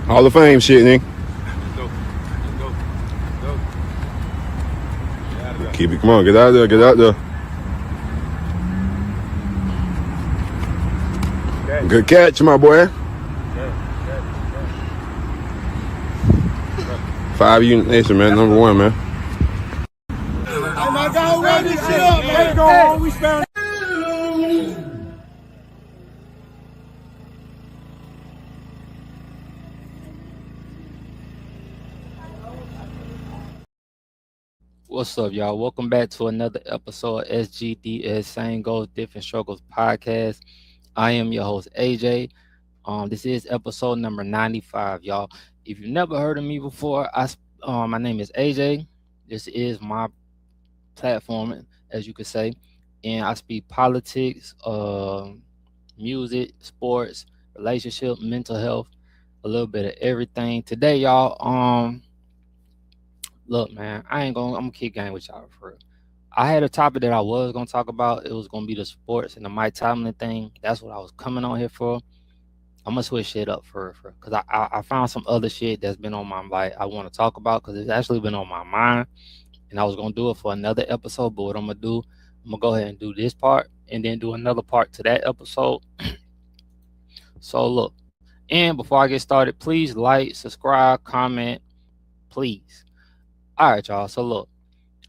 Hall of Fame shit, nigga. Keep it, come on, get out there, get out there. Good catch, my boy. 5 Unit Nation, man, number 1, man. Oh my God, run this shit up, man. Let's go home, we found. What's up, y'all? Welcome back to another episode of SGDS Same Goals, Different Struggles podcast. I am your host, Ajay. This is episode number 95, y'all. If you've never heard of me before, my name is Ajay. This is my platform, as you could say, and I speak politics, music, sports, relationship, mental health, a little bit of everything. Today, y'all, look, man, I'm gonna keep going with y'all for real. I had a topic that I was gonna talk about. It was gonna be the sports and the Mike Tomlin thing. That's what I was coming on here for. I'm gonna switch shit up for because I found some other shit that's been on my I want to talk about because it's actually been on my mind, and I was gonna do it for another episode. But what I'm gonna do, I'm gonna go ahead and do this part and then do another part to that episode. So look, and before I get started, please like, subscribe, comment, please. All right, y'all. So look,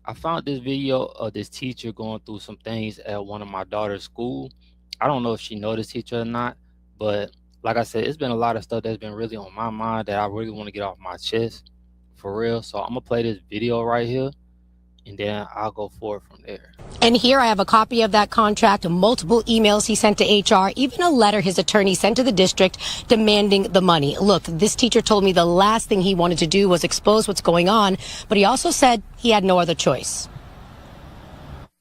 I found this video of this teacher going through some things at one of my daughter's school. I don't know if she know this teacher or not, but like I said, it's been a lot of stuff that's been really on my mind that I really want to get off my chest for real. So I'm gonna play this video right here, and then I'll go forward from there. And here I have a copy of that contract, multiple emails he sent to HR, even a letter his attorney sent to the district demanding the money. Look, this teacher told me the last thing he wanted to do was expose what's going on, but he also said he had no other choice.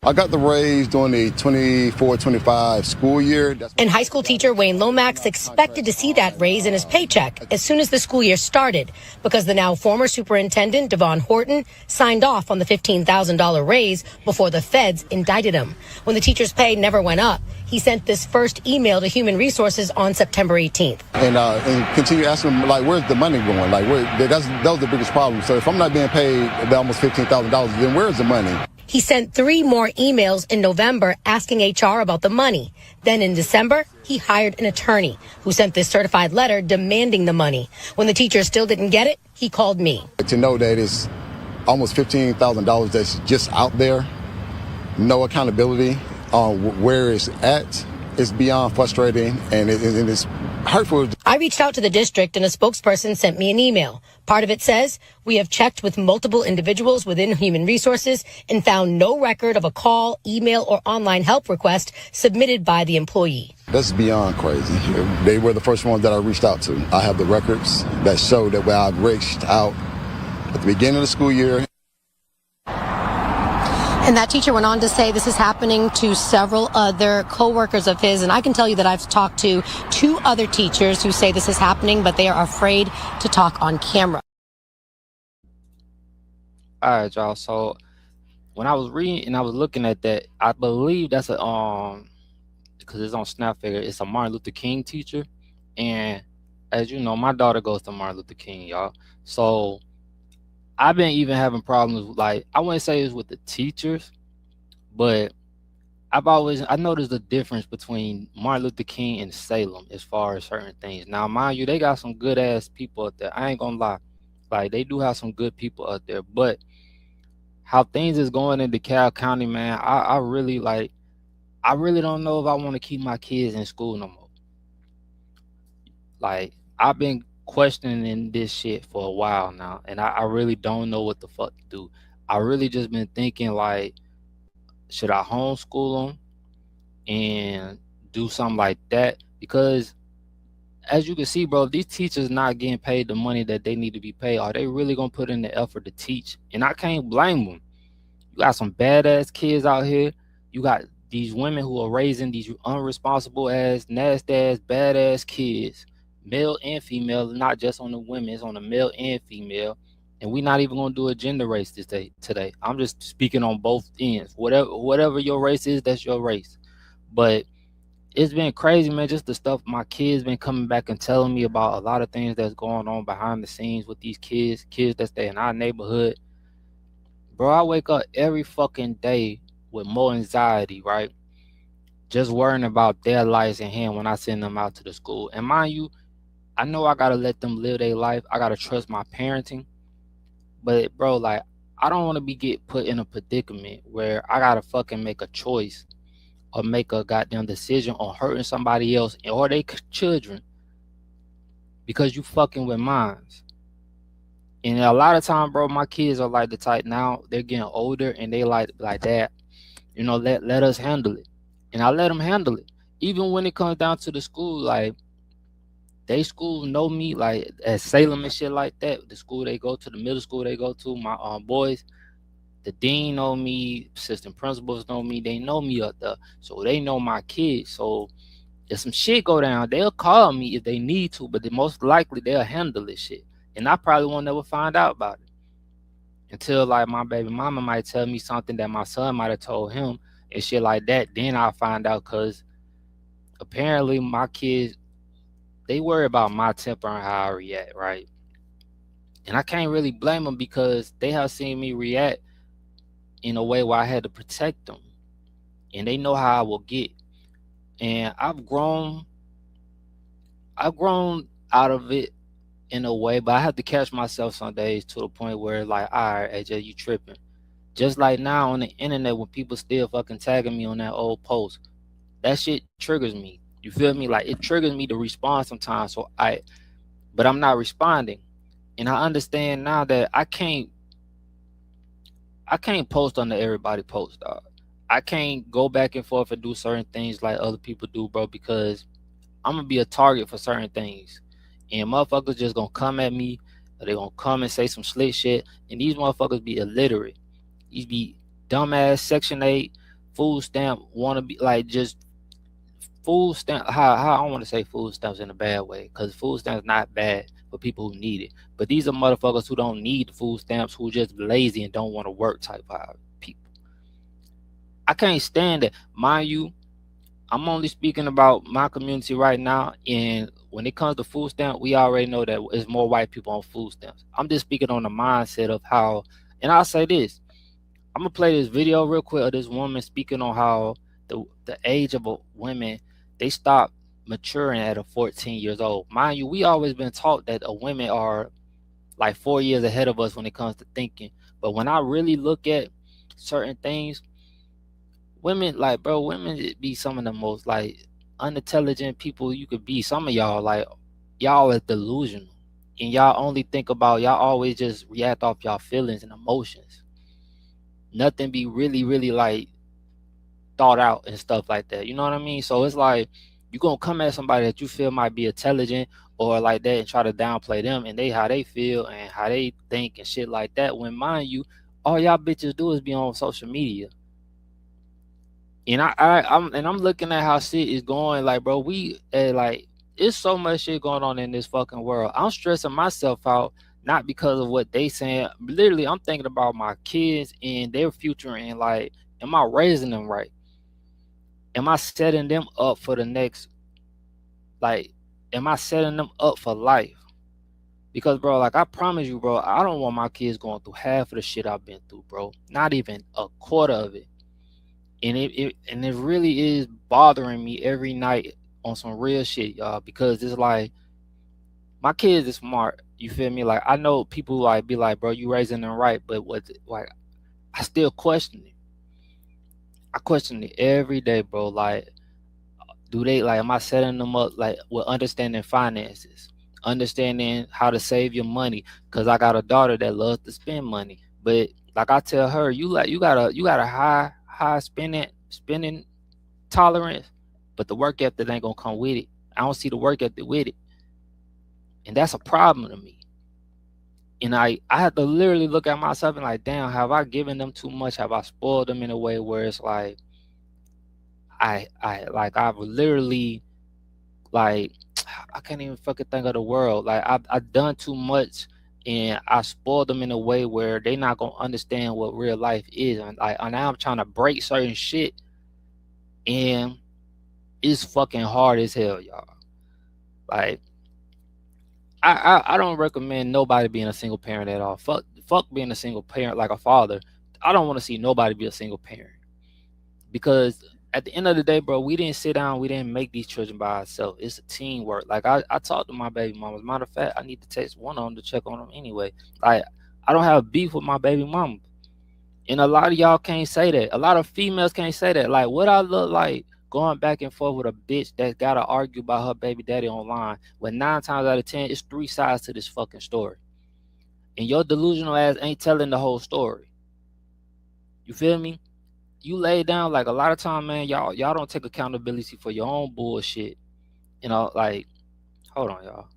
I got the raise during the 24-25 school year. And high school teacher Wayne Lomax expected to see that raise in his paycheck as soon as the school year started because the now former superintendent, Devon Horton, signed off on the $15,000 raise before the feds indicted him. When the teacher's pay never went up, he sent this first email to Human Resources on September 18th. And continue asking him, like, where's the money going? Like, that was the biggest problem. So if I'm not being paid almost $15,000, then where's the money? He sent 3 more emails in November asking HR about the money. Then in December, he hired an attorney who sent this certified letter demanding the money. When the teacher still didn't get it, he called me. To know that it's almost $15,000 that's just out there, no accountability on where it's at, is beyond frustrating and it's hurtful. I reached out to the district and a spokesperson sent me an email. Part of it says, we have checked with multiple individuals within Human Resources and found no record of a call, email, or online help request submitted by the employee. That's beyond crazy. They were the first ones that I reached out to. I have the records that show that when I reached out at the beginning of the school year. And that teacher went on to say this is happening to several other co-workers of his. And I can tell you that I've talked to 2 other teachers who say this is happening, but they are afraid to talk on camera. All right, y'all. So when I was reading and I was looking at that, I believe that's because it's on Snapfigure, it's a Martin Luther King teacher. And as you know, my daughter goes to Martin Luther King, y'all. So I've been even having problems with, like, I wouldn't say it's with the teachers, but I noticed the difference between Martin Luther King and Salem as far as certain things. Now, mind you, they got some good ass people out there. I ain't gonna lie. Like, they do have some good people out there, but how things is going in DeKalb County, man, I really don't know if I want to keep my kids in school no more. Like, I've been questioning this shit for a while now, and I really don't know what the fuck to do. I really just been thinking, like, should I homeschool them and do something like that? Because as you can see, bro, if these teachers not getting paid the money that they need to be paid, are they really gonna put in the effort to teach? And I can't blame them. You got some badass kids out here. You got these women who are raising these unresponsible ass, nasty ass, badass kids, male and female, not just on the women, it's on the male and female. And we're not even gonna do a gender race today. I'm just speaking on both ends. Whatever your race is, that's your race. But it's been crazy, man. Just the stuff my kids been coming back and telling me about a lot of things that's going on behind the scenes with these kids that stay in our neighborhood. Bro, I wake up every fucking day with more anxiety, right? Just worrying about their lives in hand when I send them out to the school. And mind you, I know I gotta let them live their life. I gotta trust my parenting. But bro, like, I don't want to get put in a predicament where I gotta fucking make a choice or make a goddamn decision on hurting somebody else or their children because you fucking with mines. And a lot of time, bro, my kids are like the type now, they're getting older and they like that, let us handle it. And I let them handle it. Even when it comes down to the school, like, they schools know me, like at Salem and shit like that. The school they go to, the middle school they go to, my boys, the dean know me, assistant principals know me, they know me up there. So they know my kids. So if some shit go down, they'll call me if they need to, but most likely they'll handle this shit. And I probably won't never find out about it until like my baby mama might tell me something that my son might have told him and shit like that. Then I'll find out, because apparently my kids, they worry about my temper and how I react, right? And I can't really blame them because they have seen me react in a way where I had to protect them. And they know how I will get. And I've grown out of it in a way, but I have to catch myself some days to the point where like, all right, AJ, you tripping. Just like now on the internet when people still fucking tagging me on that old post, that shit triggers me. You feel me? Like, it triggers me to respond sometimes. But I'm not responding. And I understand now that I can't post under everybody post, dog. I can't go back and forth and do certain things like other people do, bro, because I'm gonna be a target for certain things. And motherfuckers just gonna come at me, or they gonna come and say some slick shit. And these motherfuckers be illiterate. These be dumbass Section 8, food stamp, wanna be like just food stamp. How I don't want to say food stamps in a bad way, because food stamps not bad for people who need it. But these are motherfuckers who don't need the food stamps, who just lazy and don't want to work type of people. I can't stand it. Mind you, I'm only speaking about my community right now, and when it comes to food stamp, we already know that it's more white people on food stamps. I'm just speaking on the mindset of how, and I'll say this. I'm gonna play this video real quick of this woman speaking on how the age of a women, they stop maturing at 14 years old. Mind you, we always been taught that women are like 4 years ahead of us when it comes to thinking. But when I really look at certain things, women, like, bro, women be some of the most like unintelligent people you could be. Some of y'all, like, y'all are delusional, and y'all only think about, y'all always just react off y'all feelings and emotions. Nothing be really like thought out and stuff like that. You know what I mean? So it's like, you gonna come at somebody that you feel might be intelligent or like that and try to downplay them and how they feel and how they think and shit like that, when mind you, all y'all bitches do is be on social media. And I'm looking at how shit is going. Like, bro, like, it's so much shit going on in this fucking world. I'm stressing myself out, not because of what they saying. Literally, I'm thinking about my kids and their future, and like, am I raising them right? Am I setting them up for the next, like, am I setting them up for life? Because, bro, like, I promise you, bro, I don't want my kids going through half of the shit I've been through, bro. Not even a quarter of it. And it really is bothering me every night on some real shit, y'all, because it's like, my kids is smart. You feel me? Like, I know people like be like, bro, you raising them right, but like, I still question it. I question it every day, bro. Like, do they, like, am I setting them up like with understanding finances, understanding how to save your money? Because I got a daughter that loves to spend money, but like I tell her, you got a high spending tolerance, but the work ethic ain't gonna come with it. I don't see the work ethic with it, and that's a problem to me. And I have to literally look at myself and like, damn, have I given them too much? Have I spoiled them in a way where it's like, I've literally, like, I can't even fucking think of the world. Like, I've done too much, and I spoiled them in a way where they not gonna understand what real life is. And like, now I'm trying to break certain shit, and It's fucking hard as hell, y'all. Like, I don't recommend nobody being a single parent at all. Fuck being a single parent like a father. I don't want to see nobody be a single parent, because at the end of the day, bro, we didn't sit down, we didn't make these children by ourselves. It's a teamwork. Like, I talked to my baby mama. As a matter of fact, I need to text one of them to check on them anyway. Like, I don't have beef with my baby mama. And a lot of y'all can't say that. A lot of females can't say that. Like, what I look like going back and forth with a bitch that gotta argue about her baby daddy online, when 9 times out of 10, it's 3 sides to this fucking story. And your delusional ass ain't telling the whole story. You feel me? You lay down, like, a lot of time, man, y'all don't take accountability for your own bullshit. You know, like, hold on, y'all.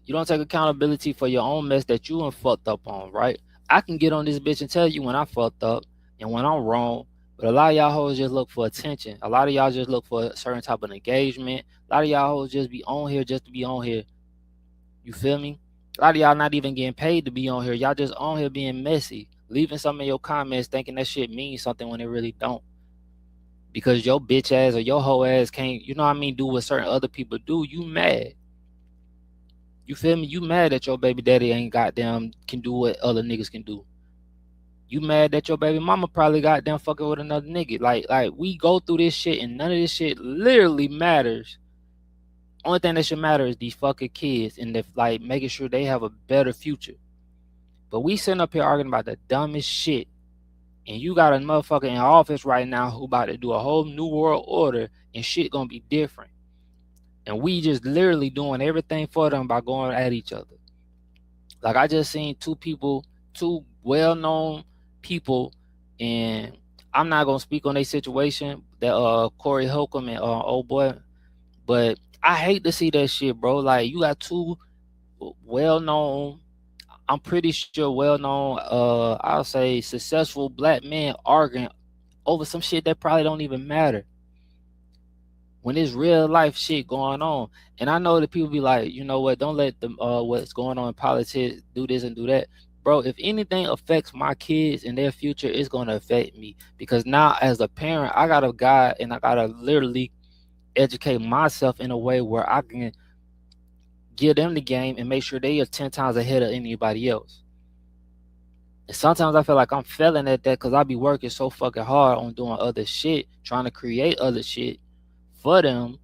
You don't take accountability for your own mess that you and fucked up on, right? I can get on this bitch and tell you when I fucked up and when I'm wrong, but a lot of y'all hoes just look for attention. A lot of y'all just look for a certain type of engagement. A lot of y'all hoes just be on here just to be on here. You feel me? A lot of y'all not even getting paid to be on here. Y'all just on here being messy, leaving some of your comments thinking that shit means something when it really don't. Because your bitch ass or your hoe ass can't, you know what I mean, do what certain other people do. You mad. You feel me? You mad that your baby daddy ain't goddamn can do what other niggas can do. You mad that your baby mama probably goddamn fucking with another nigga. Like we go through this shit and none of this shit literally matters. Only thing that should matter is these fucking kids and if, like, making sure they have a better future. But we sitting up here arguing about the dumbest shit. And you got a motherfucker in office right now who about to do a whole new world order and shit gonna be different. And we just literally doing everything for them by going at each other. Like, I just seen two well-known people, and I'm not gonna speak on their situation, that Corey Holcomb and old boy, but I hate to see that shit, bro. Like, you got two well-known, I'm pretty sure well-known, I'll say successful black men arguing over some shit that probably don't even matter, when it's real life shit going on. And I know that people be like, you know what, don't let them what's going on in politics do this and do that. Bro, if anything affects my kids and their future, it's gonna affect me. Because now as a parent, I gotta guide and I gotta literally educate myself in a way where I can give them the game and make sure they are 10 times ahead of anybody else. And sometimes I feel like I'm failing at that because I be working so fucking hard on doing other shit, trying to create other shit for them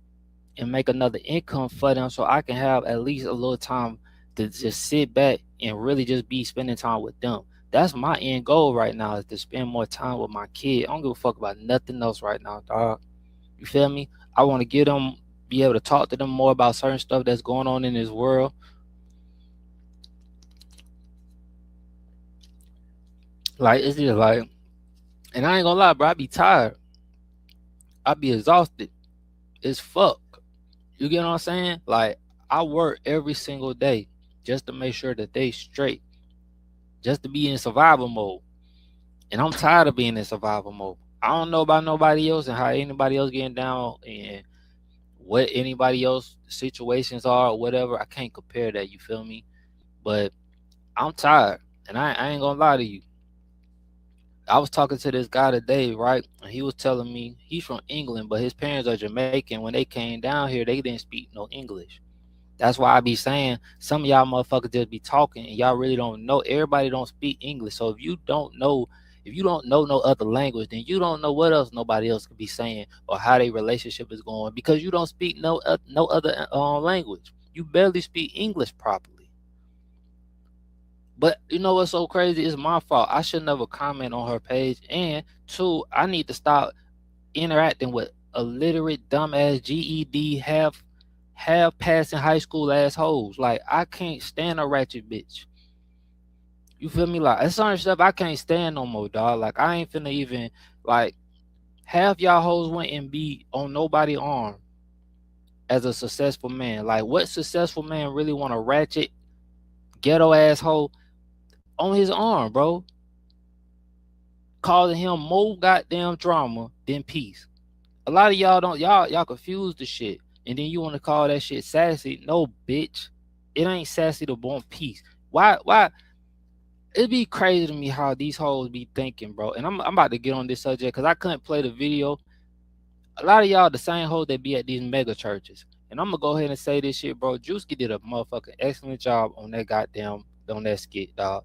and make another income for them, so I can have at least a little time to just sit back and really just be spending time with them. That's my end goal right now, is to spend more time with my kid. I don't give a fuck about nothing else right now, dog. You feel me? I want to get them, be able to talk to them more about certain stuff that's going on in this world. Like, it's just like, and I ain't gonna lie, bro, I be tired. I be exhausted as fuck. You get what I'm saying? Like, I work every single day just to make sure that they straight, just to be in survival mode. And I'm tired of being in survival mode. I don't know about nobody else and how anybody else getting down and what anybody else situations are or whatever. I can't compare that, you feel me? But I'm tired, and I ain't gonna lie to you. I was talking to this guy today, right? And he was telling me he's from England, but his parents are Jamaican. When they came down here, they didn't speak no English. That's why I be saying some of y'all motherfuckers just be talking and y'all really don't know. Everybody don't speak English. So if you don't know no other language, then you don't know what else nobody else could be saying or how their relationship is going, because you don't speak no other language. You barely speak English properly. But you know what's so crazy? It's my fault. I should never comment on her page. And two, I need to stop interacting with illiterate, dumbass GED, half passing high school assholes. Like, I can't stand a ratchet bitch. You feel me? Like, it's certain stuff I can't stand no more, dog. Like, I ain't finna even, like, half y'all hoes went and be on nobody's arm as a successful man. Like, what successful man really want a ratchet, ghetto asshole on his arm, bro? Causing him more goddamn drama than peace. A lot of y'all don't, y'all confuse the shit. And then you want to call that shit sassy. No, bitch. It ain't sassy to want peace. Why? It'd be crazy to me how these hoes be thinking, bro. And I'm about to get on this subject because I couldn't play the video. A lot of y'all the same hoes that be at these mega churches. And I'm gonna go ahead and say this shit, bro. Drewski did a motherfucking excellent job on that skit, dog.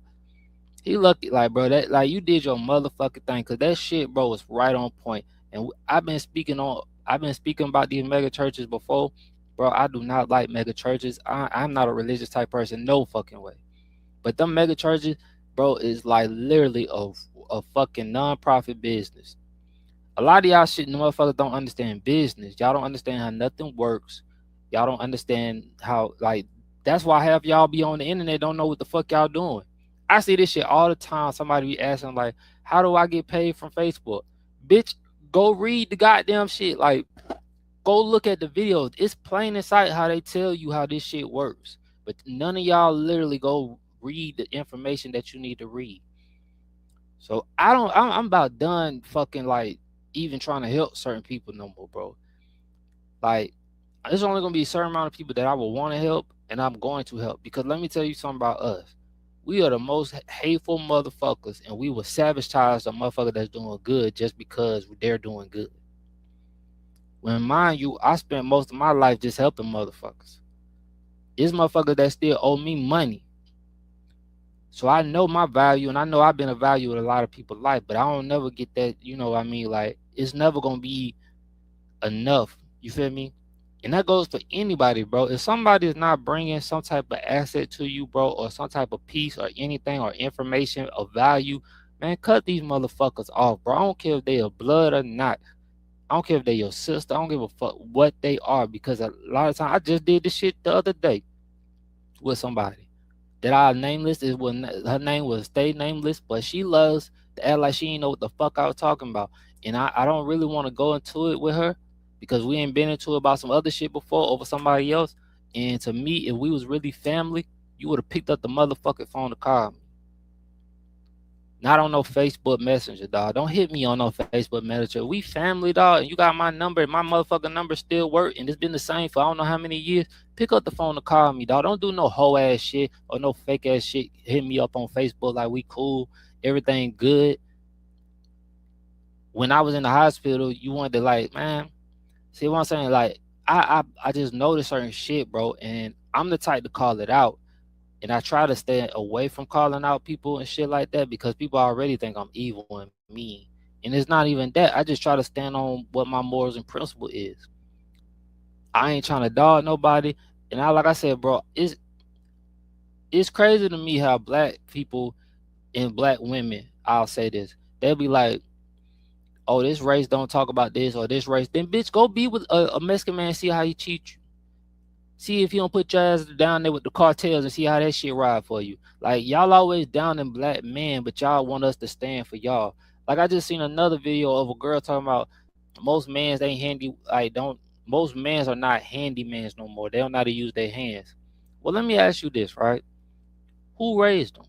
He lucky, like, bro, that like you did your motherfucking thing, cause that shit, bro, was right on point. And I've been speaking about these mega churches before, bro. I do not like mega churches. I'm not a religious type person, no fucking way. But them mega churches, bro, is like literally a fucking non-profit business. A lot of y'all shit, motherfuckers don't understand business. Y'all don't understand how nothing works. Y'all don't understand how, like, that's why half y'all be on the internet don't know what the fuck y'all doing. I see this shit all the time. Somebody be asking, like, how do I get paid from Facebook? Bitch, go read the goddamn shit. Like, go look at the videos. It's plain in sight how they tell you how this shit works. But none of y'all literally go read the information that you need to read. So I'm about done fucking, like, even trying to help certain people no more, bro. Like, there's only gonna be a certain amount of people that I will want to help, and I'm going to help. Because let me tell you something about us. We are the most hateful motherfuckers, and we will sabotage a motherfucker that's doing good just because they're doing good. When, mind you, I spent most of my life just helping motherfuckers. It's motherfuckers that still owe me money. So I know my value, and I know I've been a value in a lot of people's life, but I don't never get that, you know what I mean? Like, it's never going to be enough. You feel me? And that goes for anybody, bro. If somebody is not bringing some type of asset to you, bro, or some type of piece or anything or information of value, man, cut these motherfuckers off, bro. I don't care if they are blood or not. I don't care if they your sister. I don't give a fuck what they are, because a lot of times, I just did this shit the other day with somebody that I nameless. Is when her name was stay nameless, but she loves to act like she ain't know what the fuck I was talking about. And I don't really want to go into it with her, because we ain't been into it about some other shit before over somebody else. And to me, if we was really family, you would have picked up the motherfucking phone to call me. Not on no Facebook Messenger, dog. Don't hit me on no Facebook Messenger. We family, dog, and you got my number, and my motherfucking number still work, and it's been the same for I don't know how many years. Pick up the phone to call me, dog. Don't do no hoe ass shit or no fake ass shit. Hit me up on Facebook like we cool, everything good. When I was in the hospital, you wanted to, like, man, see what I'm saying? Like, I just noticed certain shit, bro, and I'm the type to call it out. And I try to stay away from calling out people and shit like that, because people already think I'm evil and mean. And it's not even that. I just try to stand on what my morals and principle is. I ain't trying to dog nobody. And like I said, bro, it's crazy to me how black people and black women, I'll say this, they'll be like, oh, this race don't talk about this, or this race. Then, bitch, go be with a Mexican man, see how he cheat you. See if you don't put your ass down there with the cartels and see how that shit ride for you. Like, y'all always down in black men, but y'all want us to stand for y'all. Like, I just seen another video of a girl talking about most mans ain't handy. Most mans are not handymans no more. They don't know how to use their hands. Well, let me ask you this, right? Who raised them?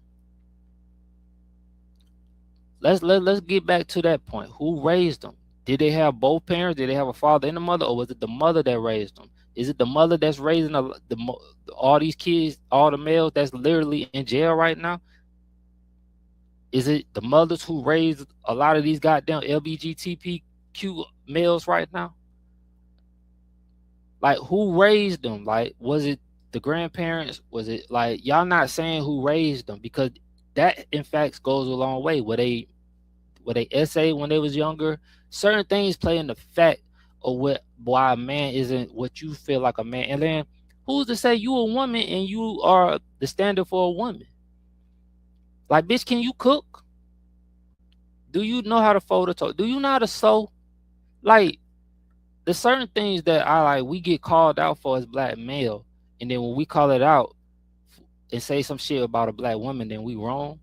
Let's get back to that point. Who raised them? Did they have both parents? Did they have a father and a mother, or was it the mother that raised them? Is it the mother that's raising all these kids, all the males that's literally in jail right now? Is it the mothers who raised a lot of these goddamn LGBTQ males right now? Like, who raised them? Like, was it the grandparents? Was it, like, y'all not saying who raised them? Because that, in fact, goes a long way. Were they essay when they was younger? Certain things play in the fact of why a man isn't what you feel like a man. And then, who's to say you a woman and you are the standard for a woman? Like, bitch, can you cook? Do you know how to fold a toilet? Do you know how to sew? Like, there's certain things that we get called out for as black male, and then when we call it out and say some shit about a black woman, then we wrong.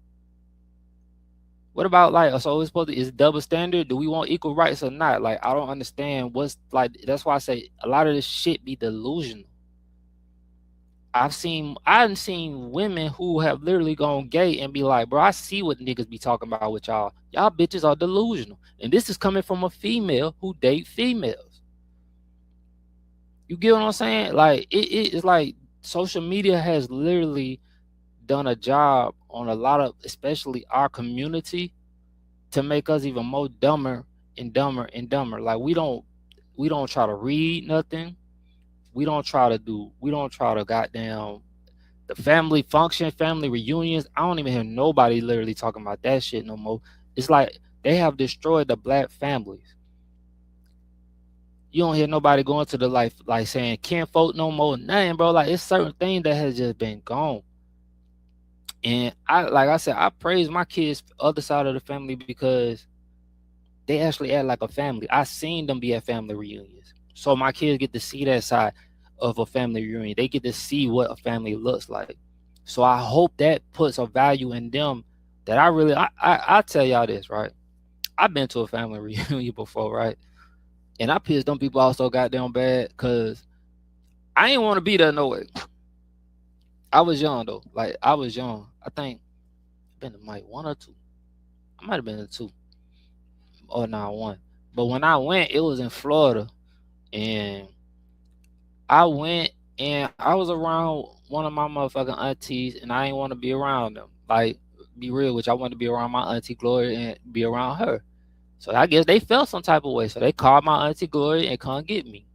What about, like, so is it double standard? Do we want equal rights or not? Like, I don't understand what's, like, that's why I say a lot of this shit be delusional. I've seen women who have literally gone gay and be like, bro, I see what niggas be talking about with y'all. Y'all bitches are delusional. And this is coming from a female who date females. You get what I'm saying? Like, it's like social media has literally done a job on a lot of, especially our community, to make us even more dumber and dumber and dumber. Like we don't try to read nothing. We don't try to goddamn the family function, family reunions. I don't even hear nobody literally talking about that shit no more. It's like they have destroyed the black families. You don't hear nobody going to the like saying kinfolk no more, nothing, bro. Like it's certain things that has just been gone. And like I said, I praise my kids other side of the family because they actually act like a family. I seen them be at family reunions. So my kids get to see that side of a family reunion. They get to see what a family looks like. So I hope that puts a value in them that I tell y'all this, right? I've been to a family reunion before, right? And I pissed them people off so goddamn bad because I ain't want to be there no way. I was young though. Like I was young. I think I've been to like 1 or 2. I might have been to 2. Or not 1. But when I went, it was in Florida. And I went and I was around one of my motherfucking aunties and I ain't want to be around them. Like, be real with you, I wanted to be around my auntie Gloria and be around her. So I guess they felt some type of way. So they called my auntie Gloria and come get me.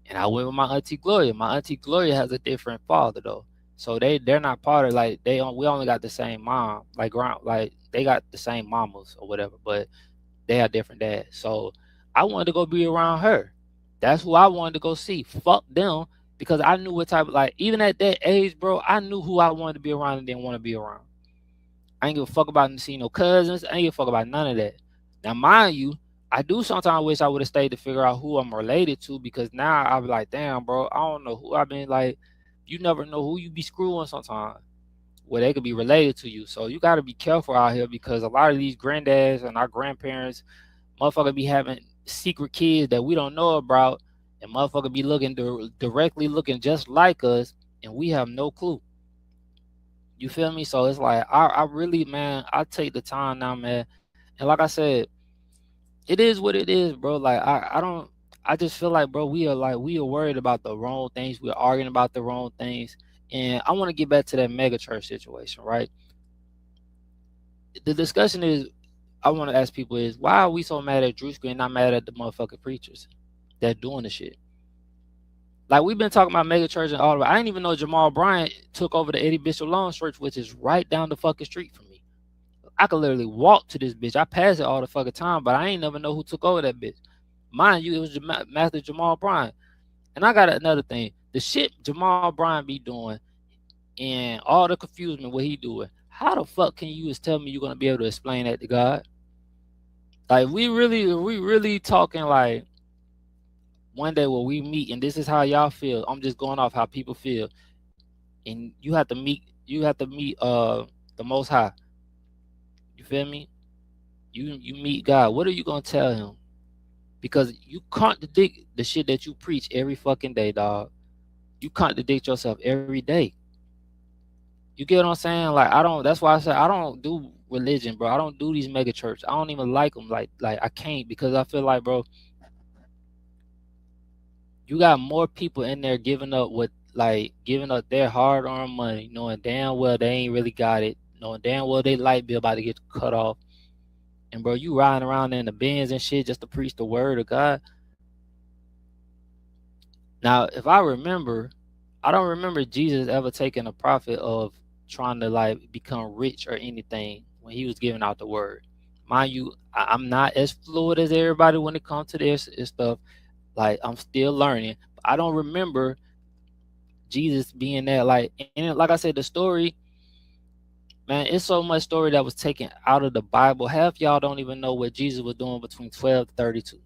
And I went with my auntie Gloria. My auntie Gloria has a different father though. So they're not part of like we only got the same mom. Like they got the same mamas or whatever, but they have different dads. So I wanted to go be around her. That's who I wanted to go see. Fuck them. Because I knew what type of, like, even at that age, bro, I knew who I wanted to be around and didn't want to be around. I ain't give a fuck about seeing no cousins. I ain't give a fuck about none of that. Now, mind you, I do sometimes wish I would have stayed to figure out who I'm related to, because now I be like, damn, bro, I don't know who I've been, like, you never know who you be screwing sometimes where they could be related to you. So you got to be careful out here, because a lot of these granddads and our grandparents, motherfucker be having secret kids that we don't know about, and motherfucker be looking directly looking just like us, and we have no clue. You feel me? So it's like I really, man, I take the time now, man. And like I said, it is what it is, bro. Like I just feel like, bro, we are worried about the wrong things. We're arguing about the wrong things. And I want to get back to that mega church situation, right? The discussion is, I want to ask people is, why are we so mad at Drewski and not mad at the motherfucking preachers that doing the shit? Like, we've been talking about mega church and all of it. I didn't even know Jamal Bryant took over the Eddie Bishop Long Church, which is right down the fucking street from me. I could literally walk to this bitch. I pass it all the fucking time, but I ain't never know who took over that bitch. Mind you, it was Master Jamal Bryant. And I got another thing. The shit Jamal Bryant be doing and all the confusion what he doing, how the fuck can you just tell me you're going to be able to explain that to God? Like, we really talking like one day when we meet and this is how y'all feel. I'm just going off how people feel. And you have to meet the Most High. You feel me? You meet God. What are you going to tell him? Because you contradict the shit that you preach every fucking day, dog. You contradict yourself every day. You get what I'm saying? Like, that's why I said I don't do religion, bro. I don't do these mega church. I don't even like them. Like I can't, because I feel like, bro, you got more people in there giving up their hard-earned money, knowing damn well they ain't really got it, knowing damn well they light bill about to get cut off. And bro, you riding around in the Benz and shit just to preach the word of God. Now, if I remember, I don't remember Jesus ever taking a profit of trying to like become rich or anything when he was giving out the word. Mind you, I'm not as fluid as everybody when it comes to this stuff. Like, I'm still learning. But I don't remember Jesus being there. Like, and like I said, the story, man, it's so much story that was taken out of the Bible. Half y'all don't even know what Jesus was doing between 12 to 32.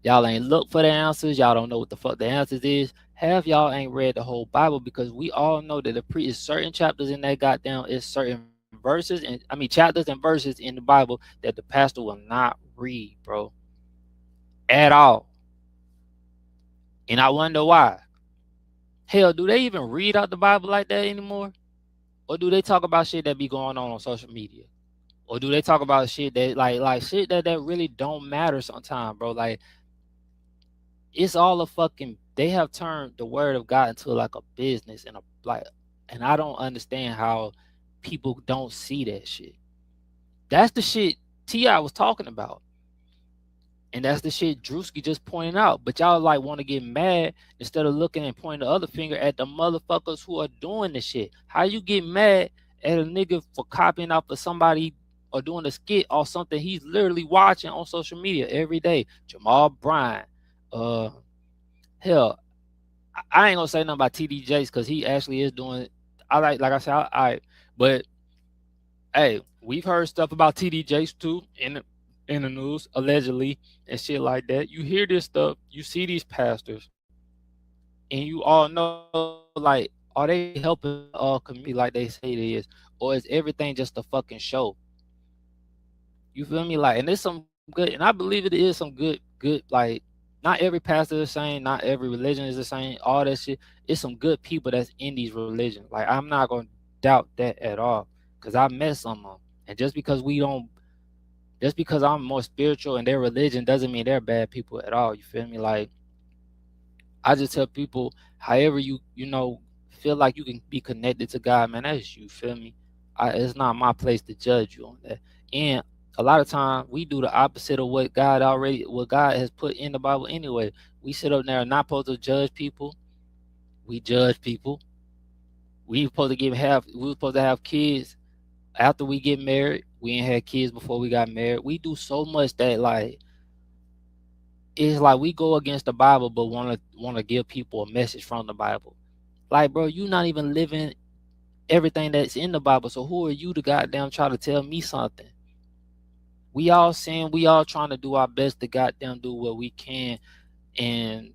Y'all ain't look for the answers. Y'all don't know what the fuck the answers is. Half y'all ain't read the whole Bible, because we all know that is certain chapters in that goddamn, is certain verses and chapters and verses in the Bible that the pastor will not read, bro, at all. And I wonder why. Hell, do they even read out the Bible like that anymore? Or do they talk about shit that be going on social media? Or do they talk about shit that like shit that really don't matter sometimes, bro? Like, it's all a fucking, they have turned the word of God into like a business and And I don't understand how people don't see that shit. That's the shit T.I. was talking about. And that's the shit Drewski just pointed out. But y'all like want to get mad instead of looking and pointing the other finger at the motherfuckers who are doing the shit. How you get mad at a nigga for copying off of somebody or doing a skit or something he's literally watching on social media every day? Jamal Bryant. Hell, I ain't gonna say nothing about TD Jakes because he actually is doing. I like I said, but hey, we've heard stuff about TD Jakes too in the news, allegedly, and shit like that. You hear this stuff, you see these pastors, and you all know, like, are they helping community like they say it is, or is everything just a fucking show? You feel me? Like, and there's some good, and I believe it is some good, like, not every pastor is the same, not every religion is the same, all that shit. It's some good people that's in these religions. Like, I'm not gonna doubt that at all, because I met some of them, and just because I'm more spiritual in their religion doesn't mean they're bad people at all. You feel me? Like, I just tell people, however you know feel like you can be connected to God, man, that's you. Feel me? It's not my place to judge you on that. And a lot of times we do the opposite of what God has put in the Bible anyway. We sit up there and not supposed to judge people. We judge people. We supposed to have kids after we get married. We ain't had kids before we got married. We do so much that, like, it's like we go against the Bible but wanna give people a message from the Bible. Like, bro, you not even living everything that's in the Bible. So who are you to goddamn try to tell me something? We all saying we all trying to do our best to goddamn do what we can in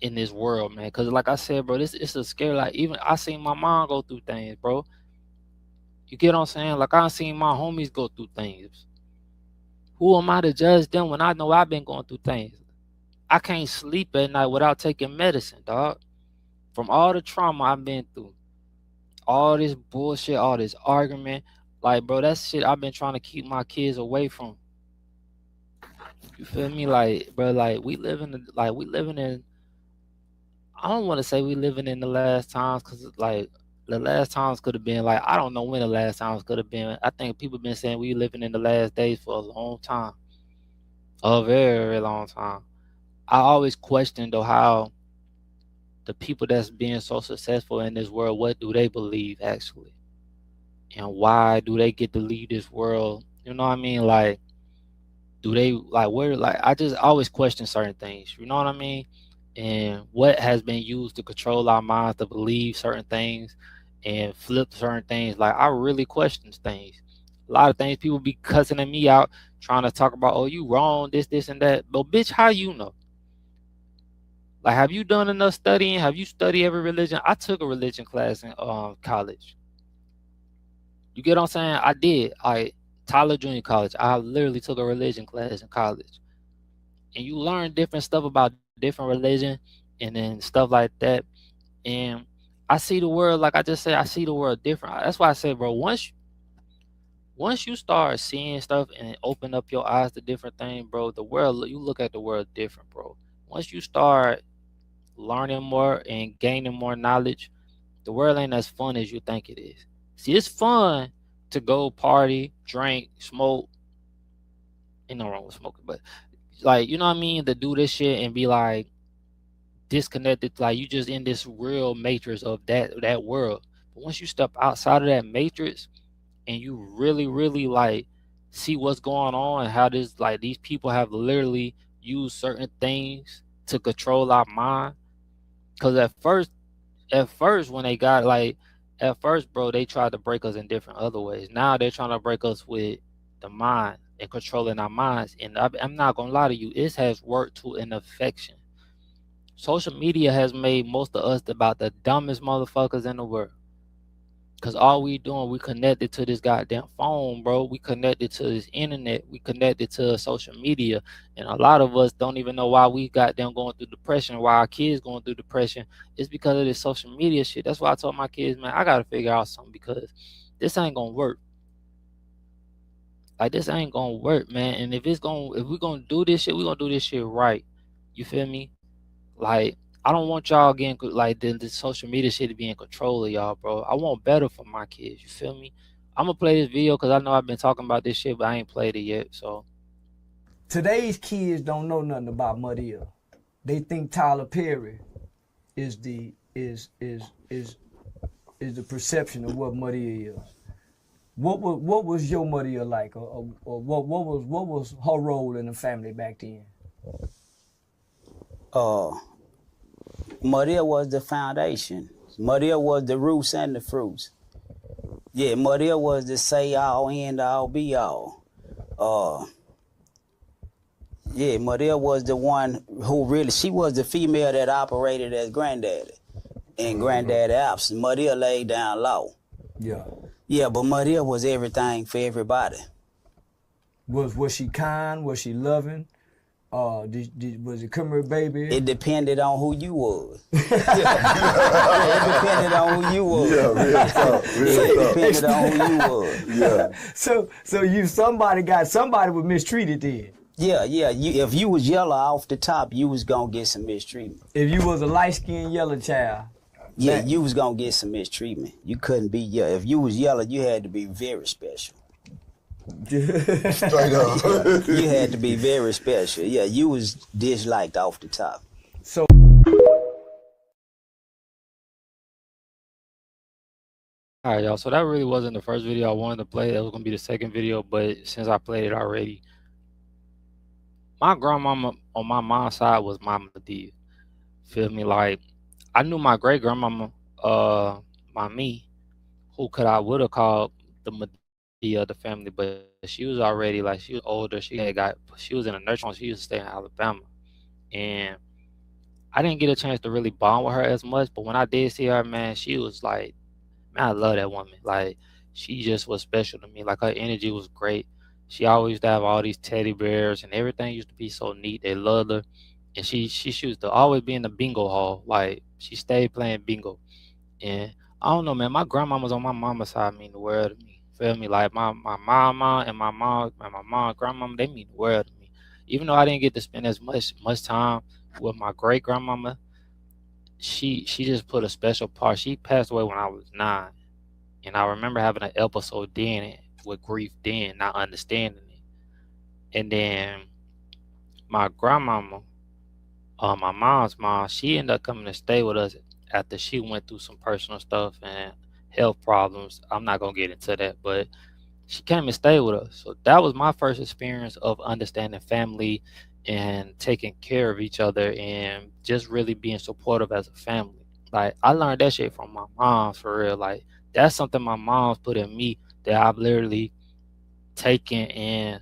this world, man. Cause like I said, bro, it's a scary. Like, even I seen my mom go through things, bro. You get what I'm saying? Like, I seen my homies go through things. Who am I to judge them when I know I've been going through things? I can't sleep at night without taking medicine, dog. From all the trauma I've been through, all this bullshit, all this argument, like, bro, that's shit I've been trying to keep my kids away from. You feel me? Like, bro, like we living in. I don't want to say we living in the last times, cause like the last times could have been like, I don't know when the last times could have been. I think people been saying we living in the last days for a long time, a very, very long time. I always question though how the people that's being so successful in this world, what do they believe actually, and why do they get to leave this world? You know what I mean? Like, do they like where? Like, I just always question certain things. You know what I mean? And what has been used to control our minds to believe certain things and flip certain things. Like, I really question things. A lot of things people be cussing at me out, trying to talk about, oh, you wrong, this, and that. But bitch, how you know? Like, have you done enough studying? Have you studied every religion? I took a religion class in college. You get what I'm saying? I did. Tyler Junior College. I literally took a religion class in college. And you learn different stuff about different religion and then stuff like that. And I see the world, like I just said, I see the world different. That's why I say, bro, once you start seeing stuff and open up your eyes to different things, bro, the world, you look at the world different, bro. Once you start learning more and gaining more knowledge, the world ain't as fun as you think it is. See, it's fun to go party, drink, smoke. Ain't no wrong with smoking, but like, you know what I mean? To do this shit and be like disconnected, like you just in this real matrix of that world. But once you step outside of that matrix and you really, really like see what's going on and how these people have literally used certain things to control our mind. Cause at first when they got like at first, bro, they tried to break us in different other ways. Now they're trying to break us with the mind and controlling our minds. And I'm not gonna lie to you, it has worked to an affection. Social media has made most of us about the dumbest motherfuckers in the world. Cause all we doing, we connected to this goddamn phone, bro. We connected to this internet. We connected to social media, and a lot of us don't even know why we goddamn going through depression. Why our kids going through depression? It's because of this social media shit. That's why I told my kids, man, I gotta figure out something because this ain't gonna work. Like, this ain't gonna work, man. And if we're gonna do this shit, we're gonna do this shit right. You feel me? Like, I don't want y'all getting like the social media shit to be in control of y'all, bro. I want better for my kids. You feel me? I'm gonna play this video because I know I've been talking about this shit, but I ain't played it yet. So Today's kids don't know nothing about Madea. They think Tyler Perry is the perception of what Madea is. What was your Madea like, or what was her role in the family back then? Madea was the foundation. Madea was the roots and the fruits. Yeah, Madea was the say all, end all, be all. Yeah, Madea was the one who really, she was the female that operated as granddaddy. And granddaddy absent. Madea laid down law. Yeah. Yeah, but Madea was everything for everybody. Was she kind? Was she loving? Was it come here, baby? It depended on who you was. It depended on who you was. Yeah, real talk. It depended on who you was. Yeah. So you somebody was mistreated then. Yeah. If you was yellow off the top, you was gonna get some mistreatment. If you was a light-skinned yellow child. Yeah, you was gonna get some mistreatment. You couldn't be yellow. If you was yellow, you had to be very special. Straight up. You had to be very special. Yeah, you was disliked off the top. So all right, y'all. So that really wasn't the first video I wanted to play. That was gonna be the second video, but since I played it already, my grandmama on my mom's side was Mama D. Feel me? Like I knew my great grandmama, my me, who I would have called the Medea of the family, but she was already like she was older. She was in a nursing home. She used to stay in Alabama, and I didn't get a chance to really bond with her as much. But when I did see her, man, she was like, man, I love that woman. Like she just was special to me. Like her energy was great. She always used to have all these teddy bears and everything used to be so neat. They loved her. And she used to always be in the bingo hall. Like she stayed playing bingo. And I don't know, man, my grandmama's on my mama's side mean the world to me. Feel me? Like my mama and my mom, grandmama, they mean the world to me. Even though I didn't get to spend as much time with my great grandmama, she just put a special part. She passed away when I was 9. And I remember having an episode then with grief then, not understanding it. And then my grandmama, my mom's mom, she ended up coming to stay with us after she went through some personal stuff and health problems. I'm not gonna get into that, but she came and stayed with us. So that was my first experience of understanding family and taking care of each other and just really being supportive as a family. Like I learned that shit from my mom for real. Like that's something my mom's put in me that I've literally taken, and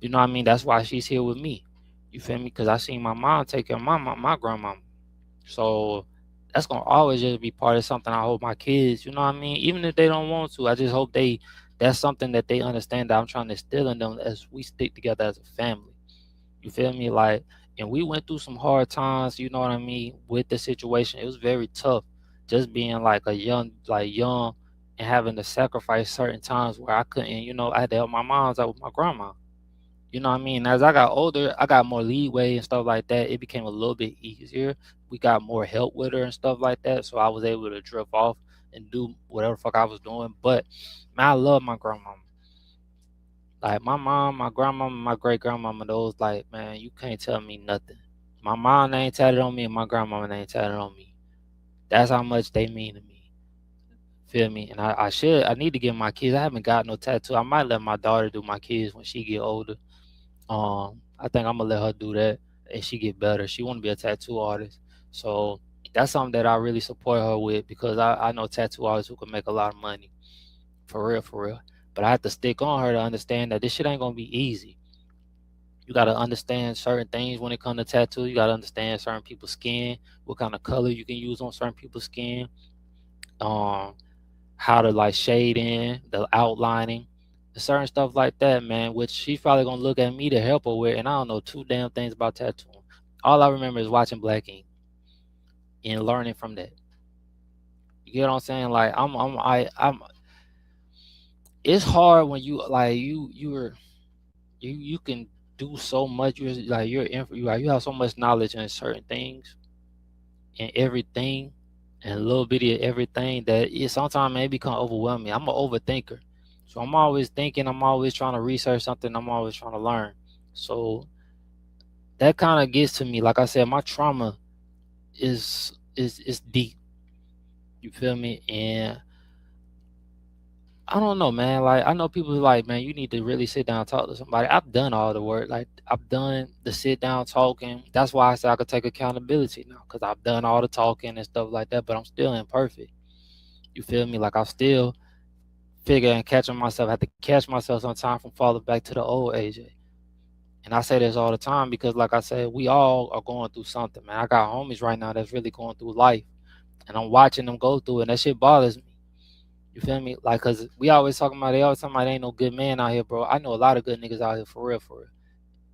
you know what I mean? That's why she's here with me. You feel me? Because I seen my mom take care of my grandmama. So that's gonna always just be part of something I hope my kids, you know what I mean? Even if they don't want to, I just hope that's something that they understand that I'm trying to instill in them as we stick together as a family. You feel me? Like, and we went through some hard times, you know what I mean, with the situation. It was very tough just being like young and having to sacrifice certain times where I couldn't, you know, I had to help my moms out with my grandma. You know what I mean? As I got older, I got more leeway and stuff like that. It became a little bit easier. We got more help with her and stuff like that. So I was able to drift off and do whatever the fuck I was doing. But man, I love my grandmama. Like my mom, my grandmama, my great grandmama, those like, man, you can't tell me nothing. My mom ain't tatted on me and my grandmama ain't tatted on me. That's how much they mean to me. Feel me? And I need to get my kids. I haven't got no tattoo. I might let my daughter do my kids when she get older. I think I'm gonna let her do that and she get better. She wanna be a tattoo artist. So that's something that I really support her with because I know tattoo artists who can make a lot of money. For real. But I have to stick on her to understand that this shit ain't gonna be easy. You gotta understand certain things when it comes to tattoo. You gotta understand certain people's skin, what kind of color you can use on certain people's skin, how to like shade in, the outlining, certain stuff like that, man, which she's probably gonna look at me to help her with, and I don't know two damn things about tattooing. All I remember is watching Black Ink and learning from that. You get what I'm saying? Like I'm it's hard when you like you can do so much. You have so much knowledge in certain things, in everything and a little bit of everything that it sometimes may become overwhelming. I'm an overthinker. So I'm always thinking, I'm always trying to research something, I'm always trying to learn. So that kind of gets to me. Like I said, my trauma is deep. You feel me? And I don't know, man. Like I know people like, man, you need to really sit down and talk to somebody. I've done all the work. Like I've done the sit down talking. That's why I say I could take accountability now, because I've done all the talking and stuff like that. But I'm still imperfect. You feel me? Like I'm still figuring, catching myself. I have to catch myself sometimes from falling back to the old AJ. And I say this all the time because, like I said, we all are going through something, man. I got homies right now that's really going through life, and I'm watching them go through it, and that shit bothers me. You feel me? Like, cause we always talking about, they always talking about there ain't no good man out here, bro. I know a lot of good niggas out here for real, for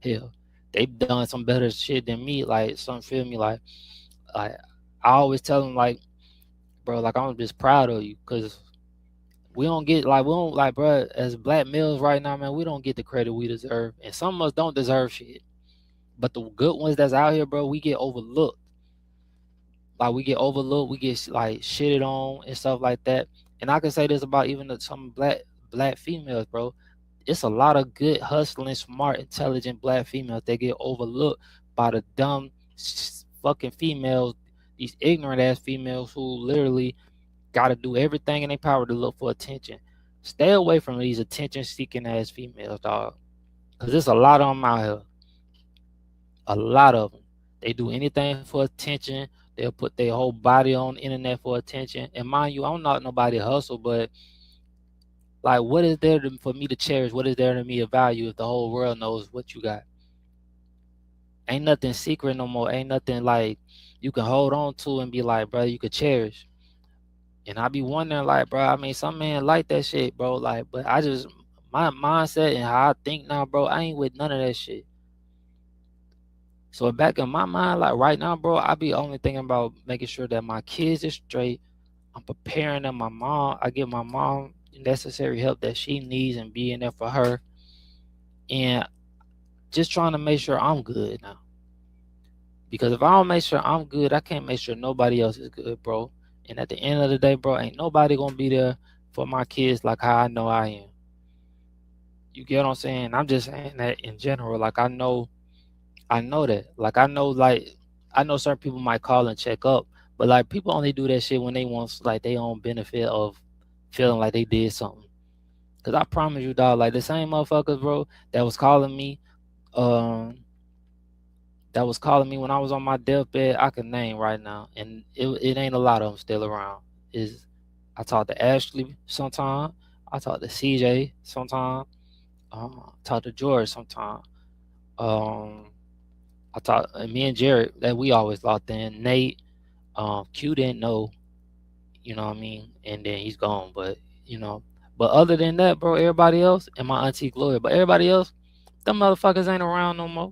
real. Hell, they've done some better shit than me. Like, some feel me, like I always tell them, like, bro, like I'm just proud of you, cause we don't get like, we don't like, bro, as black males right now, man, we don't get the credit we deserve, and some of us don't deserve shit. But the good ones that's out here, bro, we get overlooked. Like we get overlooked, we get like shitted on and stuff like that. And I can say this about even some black females, bro. It's a lot of good, hustling, smart, intelligent black females that get overlooked by the dumb fucking females, these ignorant ass females who literally got to do everything in their power to look for attention. Stay away from these attention seeking ass females, dog. Cause there's a lot of them out here. A lot of them. They do anything for attention. They'll put their whole body on the internet for attention. And mind you, I'm not nobody hustle, but like, what is there for me to cherish? What is there to me of value if the whole world knows what you got? Ain't nothing secret no more. Ain't nothing like you can hold on to and be like, bro, you could cherish. And I be wondering, like, bro, I mean, some man like that shit, bro. Like, but I just, my mindset and how I think now, bro, I ain't with none of that shit. So back in my mind, like right now, bro, I be only thinking about making sure that my kids is straight. I'm preparing them. I give my mom necessary help that she needs and being there for her. And just trying to make sure I'm good now. Because if I don't make sure I'm good, I can't make sure nobody else is good, bro. And at the end of the day, bro, ain't nobody gonna be there for my kids like how I know I am. You get what I'm saying? I'm just saying that in general. Like I know that. Like I know certain people might call and check up, but like people only do that shit when they want like their own benefit of feeling like they did something. Cause I promise you, dog, like the same motherfuckers, bro, that was calling me when I was on my deathbed, I can name right now, and it ain't a lot of them still around. I talk to Ashley sometime, I talk to CJ sometime, talk to George sometime. I talk, me and Jared, that we always locked in. Nate, Q didn't know, you know what I mean, and then he's gone. But but other than that, bro, everybody else, and my auntie Gloria, but everybody else, them motherfuckers ain't around no more.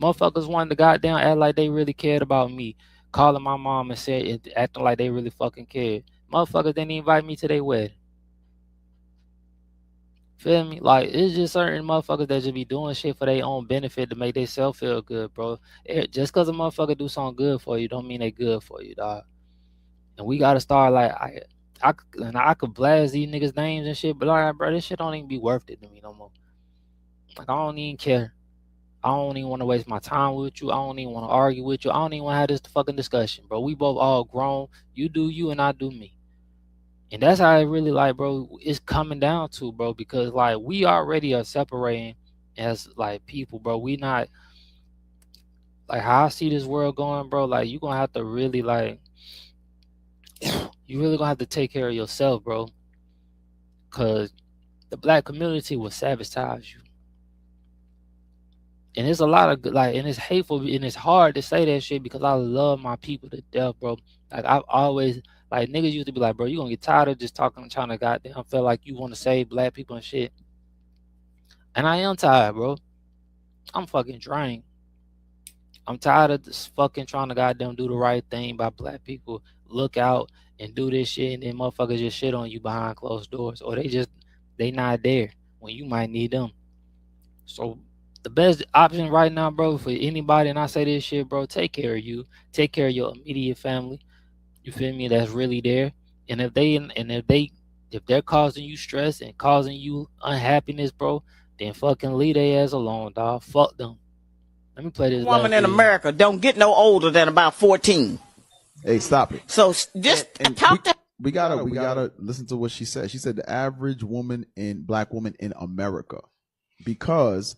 Motherfuckers wanted to goddamn act like they really cared about me, calling my mom and acting like they really fucking cared. Motherfuckers didn't invite me to their wedding. Feel me? Like, it's just certain motherfuckers that just be doing shit for their own benefit to make themselves feel good, bro. Just because a motherfucker do something good for you don't mean they good for you, dog. And we gotta start, like, I could blast these niggas' names and shit, but like, bro, this shit don't even be worth it to me no more. Like, I don't even care. I don't even want to waste my time with you. I don't even want to argue with you. I don't even want to have this fucking discussion, bro. We both all grown. You do you and I do me. And that's how it really, like, bro, it's coming down to, bro, because, like, we already are separating as, like, people, bro. We not, like, how I see this world going, bro, like, you going to have to really, like, you really going to have to take care of yourself, bro, because the black community will sabotage you. And it's a lot of, like, and it's hateful, and it's hard to say that shit because I love my people to death, bro. Like, I've always, like, niggas used to be like, bro, you gonna get tired of just talking and trying to goddamn feel like you want to save black people and shit. And I am tired, bro. I'm fucking drained. I'm tired of this fucking trying to goddamn do the right thing by black people. Look out and do this shit, and then motherfuckers just shit on you behind closed doors. Or they not there when you might need them. So the best option right now, bro, for anybody, and I say this shit, bro, take care of you. Take care of your immediate family. You feel me? That's really there. And if they're causing you stress and causing you unhappiness, bro, then fucking leave their ass alone, dog. Fuck them. Let me play this. Woman in America don't get no older than about 14. Hey, stop it. So just talk to. We gotta listen to what she said. She said the average black woman in America, because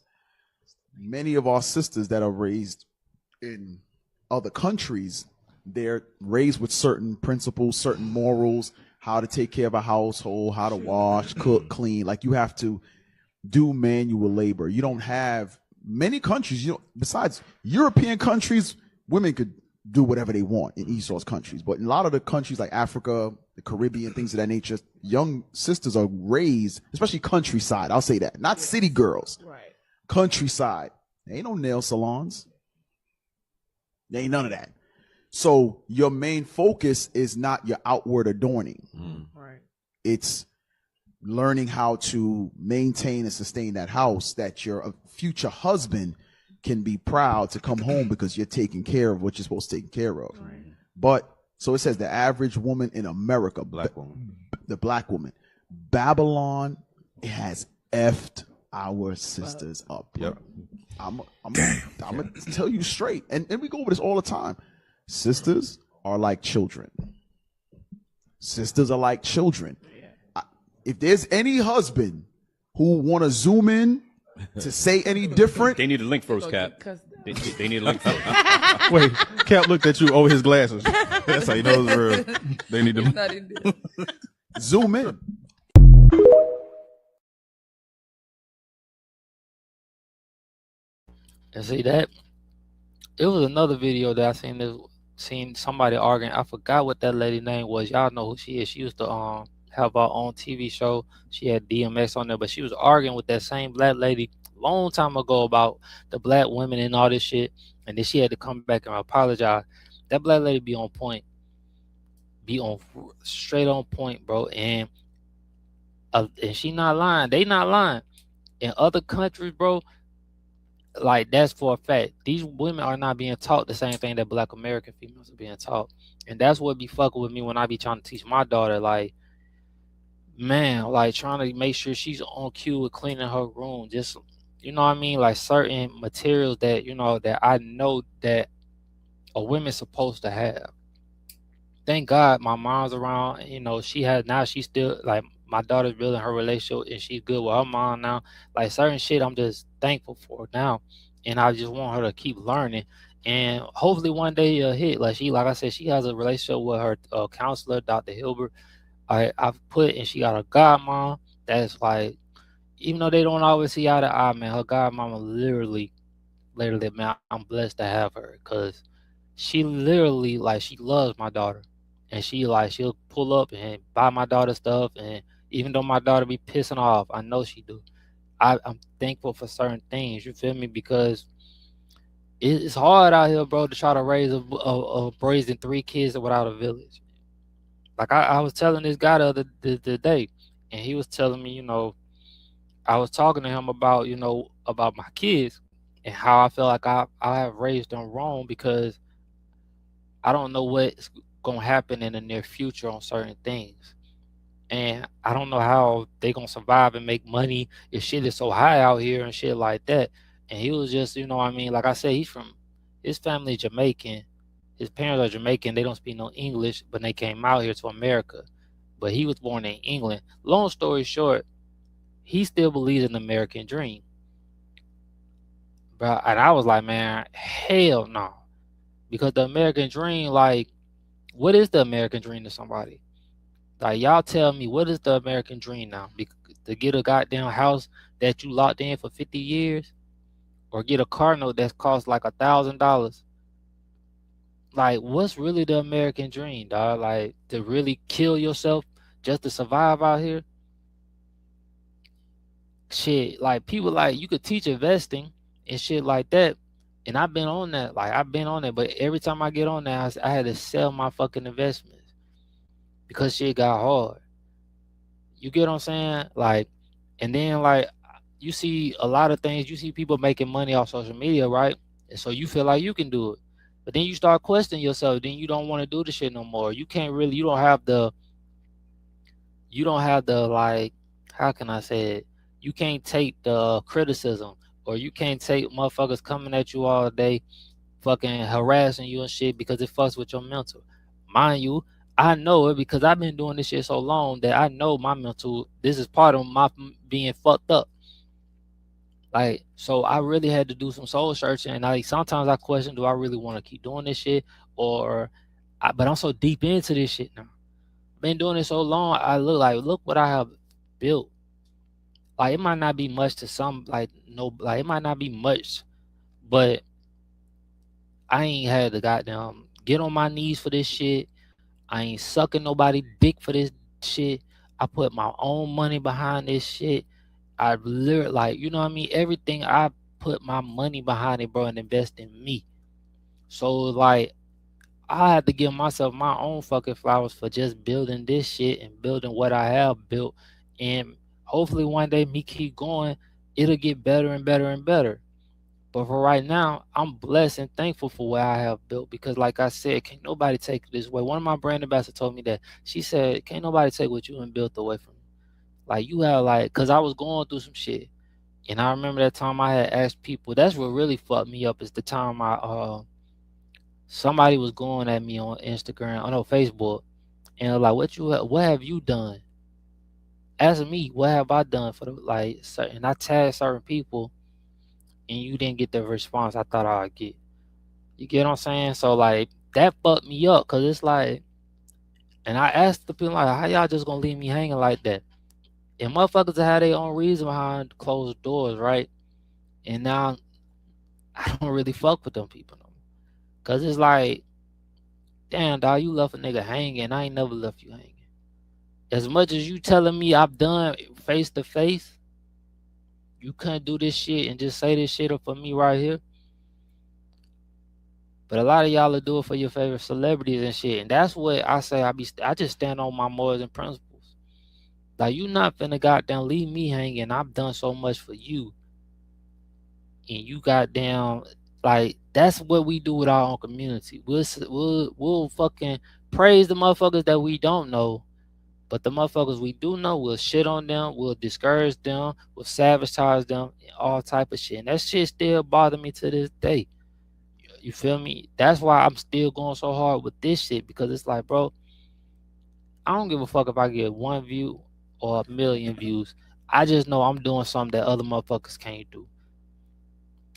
many of our sisters that are raised in other countries, they're raised with certain principles, certain morals, how to take care of a household, how to wash, cook, clean. Like, you have to do manual labor. You don't have many countries, besides European countries, women could do whatever they want in Esau's countries. But in a lot of the countries like Africa, the Caribbean, things of that nature, young sisters are raised, especially countryside. I'll say that. Not city girls. Right. Countryside. There ain't no nail salons. There ain't none of that. So your main focus is not your outward adorning. Right. It's learning how to maintain and sustain that house, that your future husband can be proud to come home because you're taking care of what you're supposed to take care of. Right. But so it says the average woman in America, the black woman, Babylon has effed our sisters up. Yep. I'm gonna tell you straight, and we go over this all the time. Sisters are like children. Sisters are like children. If there's any husband who want to zoom in to say any different, they need a link first, Cap. They need a link first. Wait, Cap looked at you over his glasses. That's how you know it's real. They need to zoom in. And see that? It was another video that I seen somebody arguing. I forgot what that lady name was. Y'all know who she is. She used to have her own TV show. She had DMX on there, but she was arguing with that same black lady a long time ago about the black women and all this shit. And then she had to come back and apologize. That black lady be on point. Be on straight on point, bro. And she not lying. They not lying. In other countries, bro, like, that's for a fact. These women are not being taught the same thing that black American females are being taught. And that's what be fucking with me when I be trying to teach my daughter, like, man, like, trying to make sure she's on cue with cleaning her room. Just, you know what I mean? Like, certain materials that, that I know that a woman's supposed to have. Thank God my mom's around. She's still, like, my daughter's building her relationship and she's good with her mom now. Like, certain shit I'm just thankful for now. And I just want her to keep learning. And hopefully one day it'll hit. Like I said, she has a relationship with her counselor, Dr. Hilbert. I've put, and she got a godmom that's like, even though they don't always see eye to eye, man, her godmama literally, man, I'm blessed to have her, because she literally, like, she loves my daughter. And she'll pull up and buy my daughter stuff. And even though my daughter be pissing off, I know she do. I'm thankful for certain things, you feel me? Because it's hard out here, bro, to try to raise raising 3 kids without a village. Like, I was telling this guy the other day, and he was telling me, I was talking to him about, about my kids and how I feel like I have raised them wrong, because I don't know what's going to happen in the near future on certain things. And I don't know how they going to survive and make money if shit is so high out here and shit like that. And he was just, like I said, his family is Jamaican. His parents are Jamaican. They don't speak no English, but they came out here to America. But he was born in England. Long story short, he still believes in the American dream. But, and I was like, man, hell no. Because the American dream, like, what is the American dream to somebody? Like, y'all tell me, what is the American dream now? To get a goddamn house that you locked in for 50 years? Or get a car note that costs like $1,000? Like, what's really the American dream, dog? Like, to really kill yourself just to survive out here? Shit, like, people, like, you could teach investing and shit like that. And I've been on that. Like, I've been on that. But every time I get on that, I had to sell my fucking investments. Because shit got hard. You get what I'm saying? Like, and then, like, you see a lot of things. You see people making money off social media, right? And so you feel like you can do it. But then you start questioning yourself. Then you don't want to do the shit no more. You can't really. You don't have the. You don't have the like. How can I say it? You can't take the criticism, or you can't take motherfuckers coming at you all day, fucking harassing you and shit because it fucks with your mental. Mind you, I know it because I've been doing this shit so long that I know my mental. This is part of my being fucked up. Like, so I really had to do some soul searching, and like sometimes I question, do I really want to keep doing this shit, or, but I'm so deep into this shit now. Been doing it so long, I look what I have built. Like it might not be much to some, like no, like it might not be much, but I ain't had to goddamn get on my knees for this shit. I ain't sucking nobody dick for this shit. I put my own money behind this shit. I literally, like, you know what I mean? Everything I put my money behind it, bro, and invest in me. So, like, I had to give myself my own fucking flowers for just building this shit and building what I have built. And hopefully one day me keep going, it'll get better and better and better. But for right now, I'm blessed and thankful for what I have built because, like I said, can't nobody take it this way. One of my brand ambassadors told me that. She said, can't nobody take what you and built away from you. Like, you have, like, because I was going through some shit. And I remember that time I had asked people, that's what really fucked me up is the time somebody was going at me on Instagram, Facebook, and like, what have you done? Asking me, what have I done for the, like, and I tagged certain people, and you didn't get the response I thought I'd get. You get what I'm saying? So, like, that fucked me up, because it's like, and I asked the people, like, how y'all just gonna leave me hanging like that? And motherfuckers have their own reason behind closed doors, right? And now I don't really fuck with them people no more. Cause it's like, damn, dog, you left a nigga hanging. I ain't never left you hanging. As much as you telling me I've done face to face, you couldn't do this shit and just say this shit up for me right here. But a lot of y'all will do it for your favorite celebrities and shit. And that's what I say. I just stand on my morals and principles. Like, you not finna goddamn leave me hanging. I've done so much for you. And you goddamn, like, that's what we do with our own community. We'll fucking praise the motherfuckers that we don't know. But the motherfuckers we do know, we'll shit on them, we'll discourage them, we'll sabotage them, and all type of shit. And that shit still bother me to this day. You feel me? That's why I'm still going so hard with this shit, because it's like, bro, I don't give a fuck if I get 1 view or 1,000,000 views. I just know I'm doing something that other motherfuckers can't do.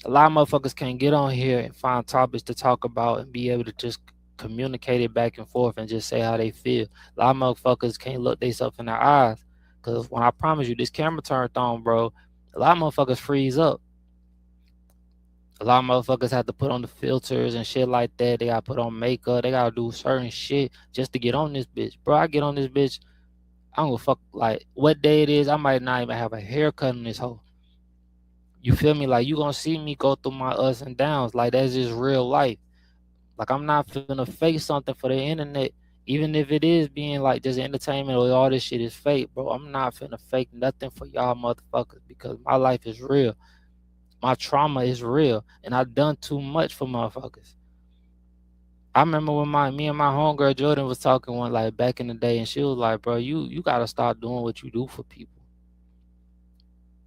A lot of motherfuckers can't get on here and find topics to talk about and be able to just communicate it back and forth and just say how they feel. A lot of motherfuckers can't look themselves in their eyes, because when I promise you this camera turned on, bro, a lot of motherfuckers freeze up. A lot of motherfuckers have to put on the filters and shit like that. They gotta put on makeup. They gotta do certain shit just to get on this bitch. Bro, I get on this bitch, I don't give a fuck like what day it is. I might not even have a haircut on this hoe. You feel me? Like, you gonna see me go through my ups and downs. Like, that's just real life. Like, I'm not finna fake something for the internet, even if it is being like just entertainment or all this shit is fake, bro. I'm not finna fake nothing for y'all motherfuckers, because my life is real. My trauma is real, and I've done too much for motherfuckers. I remember when me and my homegirl Jordan was talking one, like, back in the day, and she was like, bro, you gotta start doing what you do for people.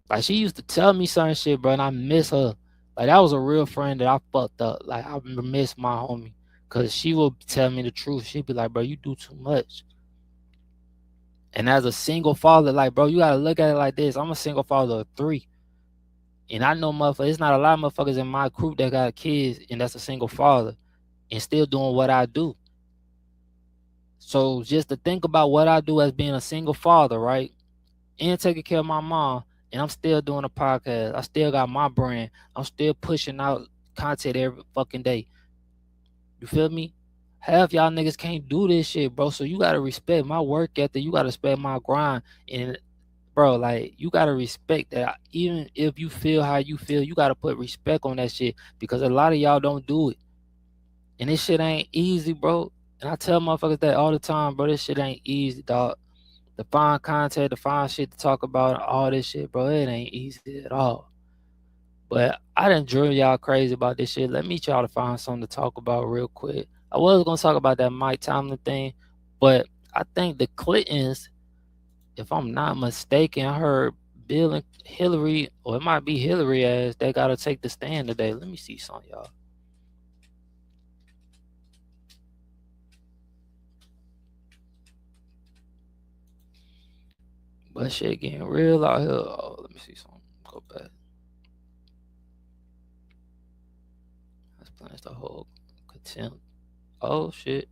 Like, she used to tell me certain shit, bro, and I miss her. Like, that was a real friend that I fucked up. Like, I miss my homie, because she would tell me the truth. She'd be like, bro, you do too much. And as a single father, like, bro, you gotta look at it like this. I'm a single father of 3. And I know motherfuckers, it's not a lot of motherfuckers in my group that got kids and that's a single father and still doing what I do. So just to think about what I do as being a single father, right? And taking care of my mom, and I'm still doing a podcast. I still got my brand. I'm still pushing out content every fucking day. You feel me? Half y'all niggas can't do this shit, bro. So you gotta respect my work ethic. You gotta respect my grind. And bro, like, you gotta respect that. Even if you feel how you feel, you gotta put respect on that shit, because a lot of y'all don't do it. And this shit ain't easy, bro. And I tell motherfuckers that all the time, bro. This shit ain't easy, dog. to find content, to find shit to talk about, all this shit, bro. It ain't easy at all. But I done drill y'all crazy about this shit. Let me try to find something to talk about real quick. I was gonna talk about that Mike Tomlin thing, but I think the Clintons, if I'm not mistaken, I heard Bill and Hillary, or it might be Hillary as they gotta take the stand today. Let me see some, y'all. But shit getting real out here. Oh, let me see something. Go back. Let's plans the whole contempt. Oh shit.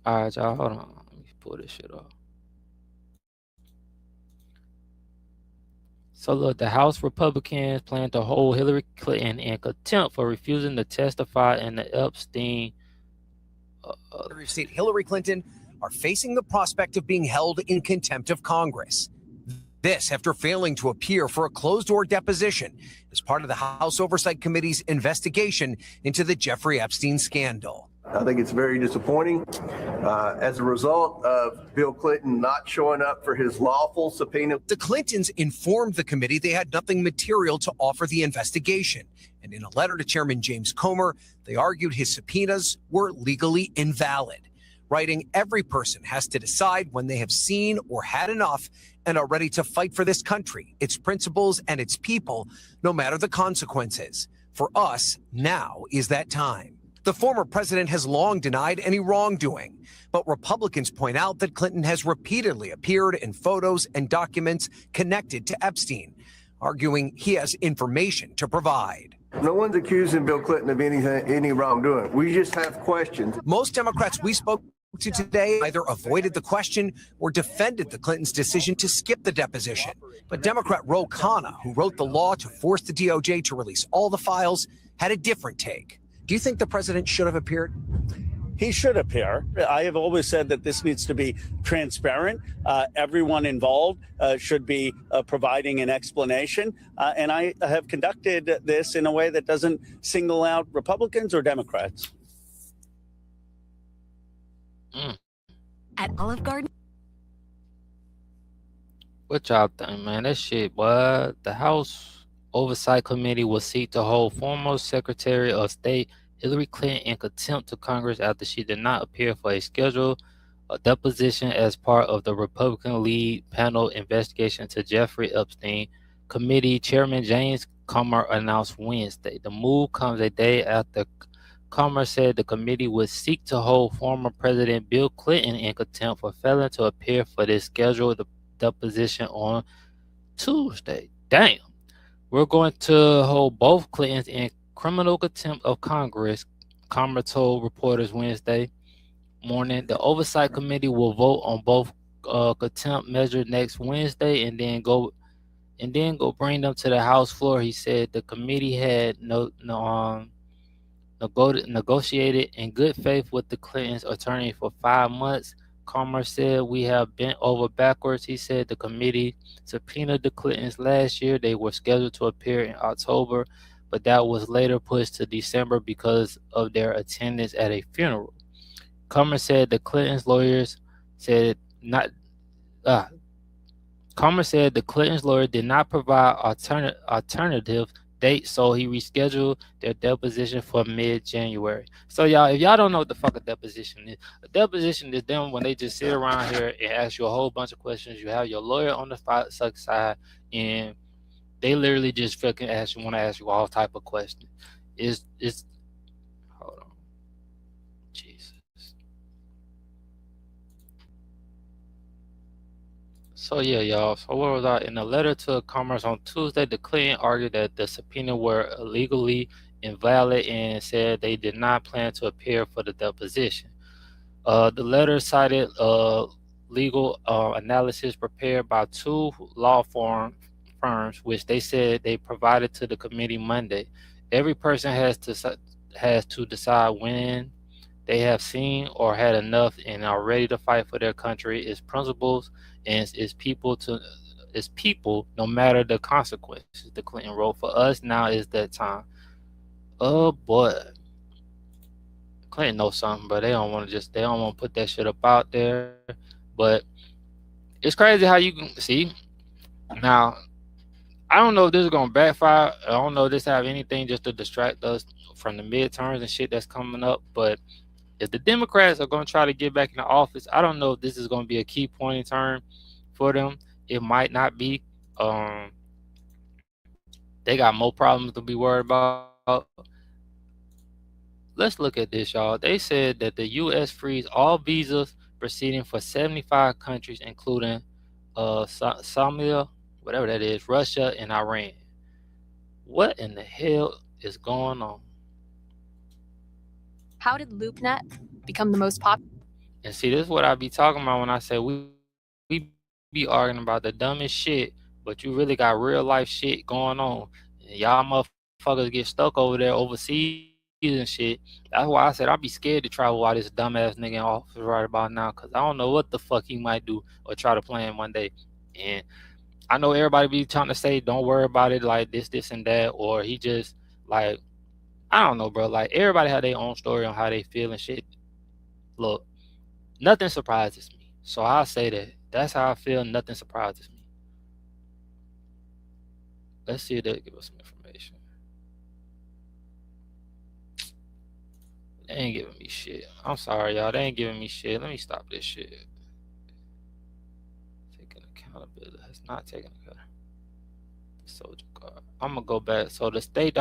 Alright, y'all, hold on. Let me pull this shit off. So look, the House Republicans plan to hold Hillary Clinton in contempt for refusing to testify in the Epstein. Secretary of State Hillary Clinton are facing the prospect of being held in contempt of Congress. This after failing to appear for a closed-door deposition as part of the House Oversight Committee's investigation into the Jeffrey Epstein scandal. I think it's very disappointing as a result of Bill Clinton not showing up for his lawful subpoena. The Clintons informed the committee they had nothing material to offer the investigation. And in a letter to Chairman James Comer, they argued his subpoenas were legally invalid, writing, "Every person has to decide when they have seen or had enough and are ready to fight for this country, its principles, and its people, no matter the consequences. For us, now is that time." The former president has long denied any wrongdoing, but Republicans point out that Clinton has repeatedly appeared in photos and documents connected to Epstein, arguing he has information to provide. No one's accusing Bill Clinton of any wrongdoing. We just have questions. Most Democrats we spoke to today either avoided the question or defended the Clintons' decision to skip the deposition. But Democrat Ro Khanna, who wrote the law to force the DOJ to release all the files, had a different take. Do you think the president should have appeared? He should appear. I have always said that this needs to be transparent. Everyone involved should be providing an explanation. And I have conducted this in a way that doesn't single out Republicans or Democrats. At Olive Garden. What y'all think, man? That shit, boy. The House Oversight Committee will seek to hold former Secretary of State Hillary Clinton in contempt to Congress after she did not appear for a scheduled deposition as part of the Republican lead panel investigation to Jeffrey Epstein. Committee Chairman James Comer announced Wednesday. The move comes a day after Comer said the committee would seek to hold former President Bill Clinton in contempt for failing to appear for this scheduled deposition on Tuesday. Damn. We're going to hold both Clintons in criminal contempt of Congress, Comer told reporters Wednesday morning. The Oversight Committee will vote on both contempt measures next Wednesday and then go bring them to the House floor. He said the committee had negotiated in good faith with the Clintons' attorney for 5 months. Comer said, "We have bent over backwards." He said the committee subpoenaed the Clintons last year. They were scheduled to appear in October, but that was later pushed to December because of their attendance at a funeral. Comer said the Clintons' lawyers said not. Comer said the Clintons' lawyer did not provide alternative dates, so he rescheduled their deposition for mid-January. So y'all, if y'all don't know what the fuck a deposition is, a deposition is them when they just sit around here and ask you a whole bunch of questions. You have your lawyer on the side, and they literally just fucking want to ask you all type of questions. It's hold on, Jesus. So yeah, y'all. So what was I? In a letter to Commerce on Tuesday, the Clinton argued that the subpoena were illegally invalid and said they did not plan to appear for the deposition. The letter cited legal analysis prepared by two law firms, which they said they provided to the committee Monday. Every person has to decide when they have seen or had enough and are ready to fight for their country, its principles, and its people, no matter the consequences. The Clinton wrote, "For us, now is that time." Oh boy. Clinton knows something, but they don't want to put that shit up out there. But it's crazy how you can see. Now, I don't know if this is gonna backfire. I don't know if this have anything just to distract us from the midterms and shit that's coming up. But if the Democrats are gonna try to get back in the office, I don't know if this is gonna be a key point in time for them. It might not be. They got more problems to be worried about. Let's look at this, y'all. They said that the U.S. frees all visas proceeding for 75 countries, including Somalia, whatever that is, Russia, and Iran. What in the hell is going on? How did LoopNet become the most popular? And see, this is what I be talking about when I say we be arguing about the dumbest shit, but you really got real life shit going on. And y'all motherfuckers get stuck over there overseas and shit. That's why I said I'd be scared to travel while this dumbass nigga in office right about now, because I don't know what the fuck he might do or try to plan one day. And I know everybody be trying to say don't worry about it, like this and that, or he just like, I don't know, bro. Like, everybody have their own story on how they feel and shit. Look, nothing surprises me. So I'll say that. That's how I feel. Nothing surprises me. Let's see if they give us some information. They ain't giving me shit. I'm sorry, y'all. They ain't giving me shit. Let me stop this shit. Taking accountability. It's not taking account. The soldier card. I'm gonna go back. So the State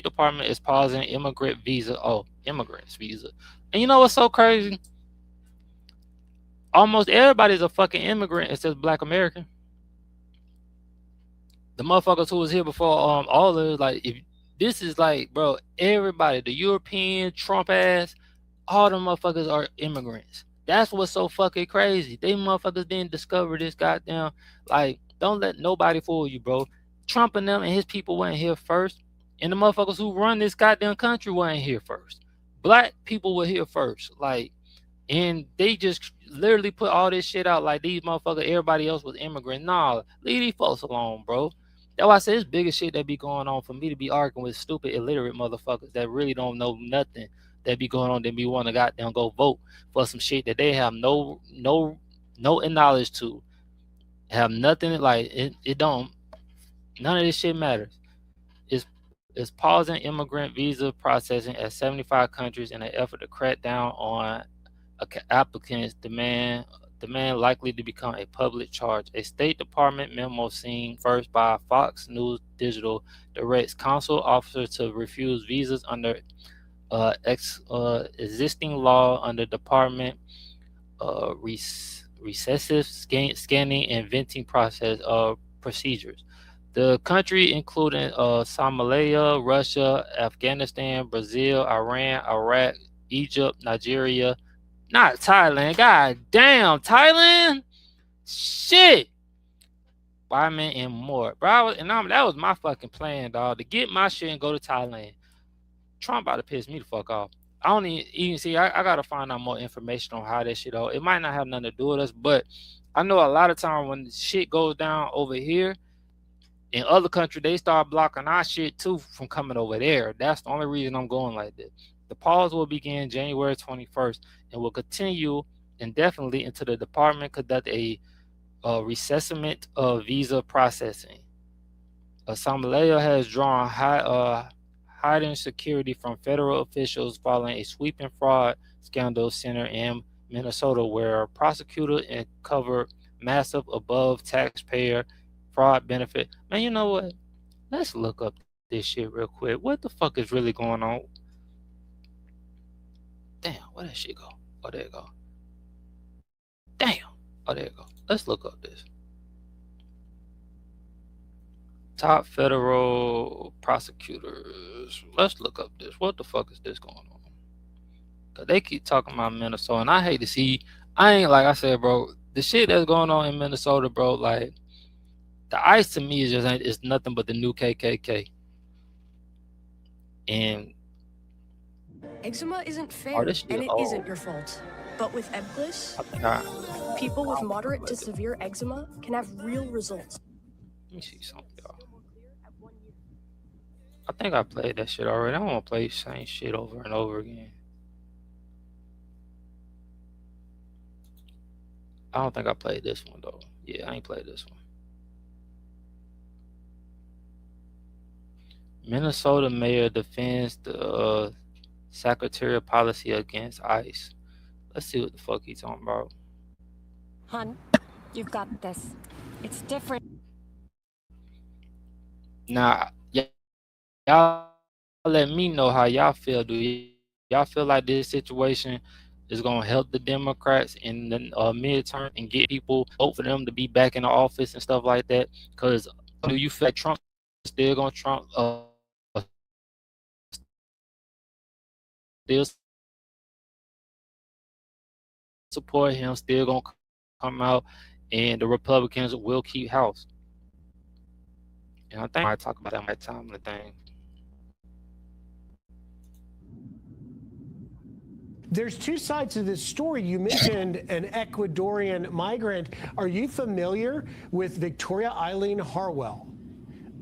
Department is pausing immigrant visa. Oh, immigrants visa. And you know what's so crazy? Almost everybody's a fucking immigrant except Black American. The motherfuckers who was here before all of it, like, if this is like, bro, everybody, the European Trump ass, all the motherfuckers are immigrants. That's what's so fucking crazy. They motherfuckers didn't discover this goddamn, like, don't let nobody fool you, bro. Trump and them and his people weren't here first, and the motherfuckers who run this goddamn country weren't here first. Black people were here first, like, and they just literally put all this shit out like these motherfuckers, everybody else was immigrant. Nah, leave these folks alone, bro. That's why I say it's bigger shit that be going on for me to be arguing with stupid, illiterate motherfuckers that really don't know nothing that be going on than me want to goddamn go vote for some shit that they have no knowledge to. Have nothing, like, it don't, none of this shit matters. It's pausing immigrant visa processing at 75 countries in an effort to crack down on applicants' demand likely to become a public charge. A State Department memo seen first by Fox News Digital directs consul officers to refuse visas under existing law under Department recessive scanning and venting process procedures. The country, including Somalia, Russia, Afghanistan, Brazil, Iran, Iraq, Egypt, Nigeria, not Thailand. God damn, Thailand? Shit. Wyman and more. Bro, that was my fucking plan, dog, to get my shit and go to Thailand. Trump about to piss me the fuck off. I don't even see, I gotta find out more information on how that shit, it might not have nothing to do with us, but I know a lot of time when shit goes down over here, in other countries, they start blocking our shit too from coming over there. That's the only reason I'm going like this. The pause will begin January 21st and will continue indefinitely until the department conduct a reassessment of visa processing. Somalia has drawn heightened security from federal officials following a sweeping fraud scandal center in Minnesota, where a prosecutor uncovered massive above taxpayer fraud benefit. Man, you know what? Let's look up this shit real quick. What the fuck is really going on? Damn, where that shit go? Oh, there it go. Damn. Oh, there it go. Let's look up this. Top federal prosecutors. Let's look up this. What the fuck is this going on? Cause they keep talking about Minnesota, and I hate to see. I ain't, like I said, bro. The shit that's going on in Minnesota, bro. Like, the ICE to me is nothing but the new KKK. And eczema isn't fair, and it isn't your fault. But with Ebglyss, people with moderate to severe eczema can have real results. Let me see something, y'all. I think I played that shit already. I don't want to play the same shit over and over again. I don't think I played this one though. Yeah, I ain't played this one. Minnesota mayor defends the secretarial policy against ICE. Let's see what the fuck he's talking about. Hun, you've got this. It's different. Now, y'all let me know how y'all feel. Do y'all feel like this situation is going to help the Democrats in the midterm and get people, vote for them to be back in the office and stuff like that? Because do you feel like Trump is still going to still support him, still going to come out, and the Republicans will keep house? And I think I talk about that my Tomlin thing. There's two sides to this story. You mentioned an Ecuadorian migrant. Are you familiar with Victoria Eileen Harwell?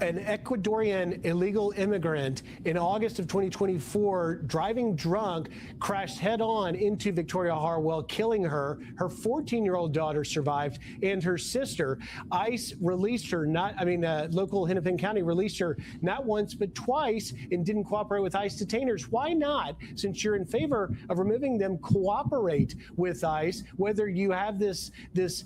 An Ecuadorian illegal immigrant in August of 2024, driving drunk, crashed head-on into Victoria Harwell, killing her. Her 14-year-old daughter survived, and her sister. ICE released her, local Hennepin County released her not once but twice and didn't cooperate with ICE detainers. Why not? Since you're in favor of removing them, cooperate with ICE. Whether you have this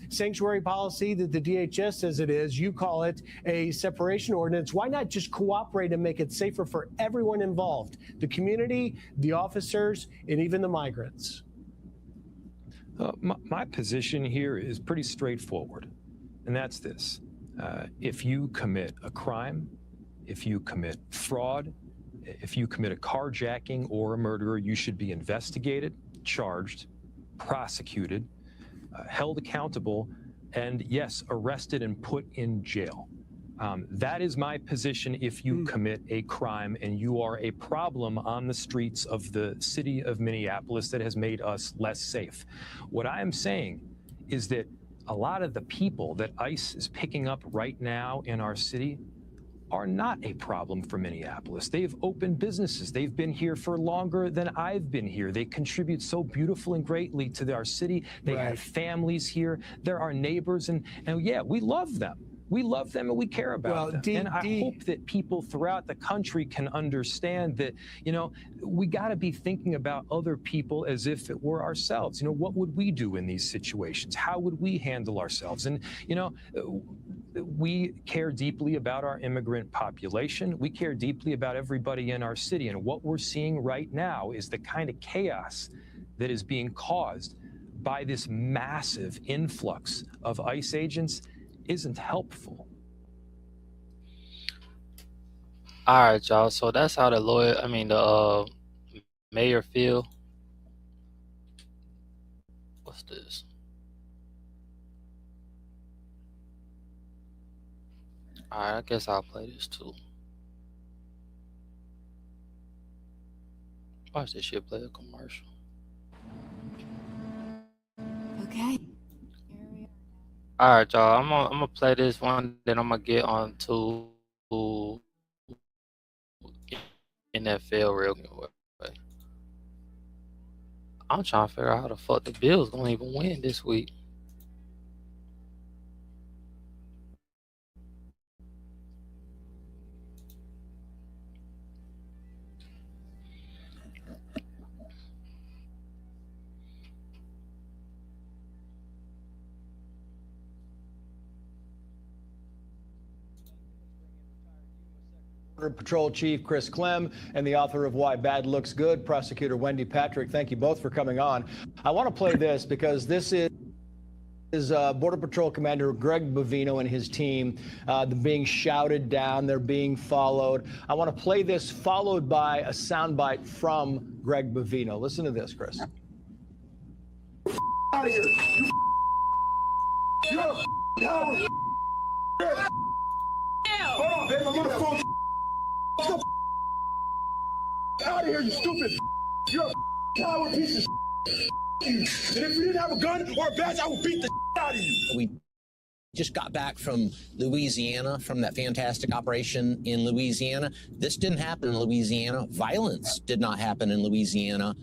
sanctuary policy that the DHS says it is, you call it a separation ordinance. Why not just cooperate and make it safer for everyone involved, the community, the officers, and even the migrants? My position here is pretty straightforward, and that's this. If you commit a crime, if you commit fraud, if you commit a carjacking or a murder, you should be investigated, charged, prosecuted, held accountable, and yes, arrested and put in jail. That is my position if you commit a crime and you are a problem on the streets of the city of Minneapolis that has made us less safe. What I am saying is that a lot of the people that ICE is picking up right now in our city are not a problem for Minneapolis. They've opened businesses. They've been here for longer than I've been here. They contribute so beautiful and greatly to our city. They have families here. They're our neighbors, and yeah, we love them. We love them and we care about them. And I hope that people throughout the country can understand that, we got to be thinking about other people as if it were ourselves. What would we do in these situations? How would we handle ourselves? And, we care deeply about our immigrant population. We care deeply about everybody in our city. And what we're seeing right now is the kind of chaos that is being caused by this massive influx of ICE agents isn't helpful. All right, y'all. So that's how the mayor feel. What's this? All right, I guess I'll play this too. Watch this shit play a commercial. Okay. All right, y'all. I'm gonna play this one, then I'm gonna get on to NFL real quick. I'm trying to figure out how the fuck the Bills gonna even win this week. Border Patrol Chief Chris Clem and the author of Why Bad Looks Good, Prosecutor Wendy Patrick. Thank you both for coming on. I want to play this because this is Border Patrol Commander Greg Bovino and his team being shouted down. They're being followed. I want to play this followed by a soundbite from Greg Bovino. Listen to this, Chris. Out of here. You're a coward. Hold on, babe. I'm on the phone. Out of here, you stupid. You're a coward piece of you. And if you didn't have a gun or a badge, I would beat the out of you. We just got back from Louisiana, from that fantastic operation in Louisiana. This didn't happen in Louisiana. Violence did not happen in Louisiana.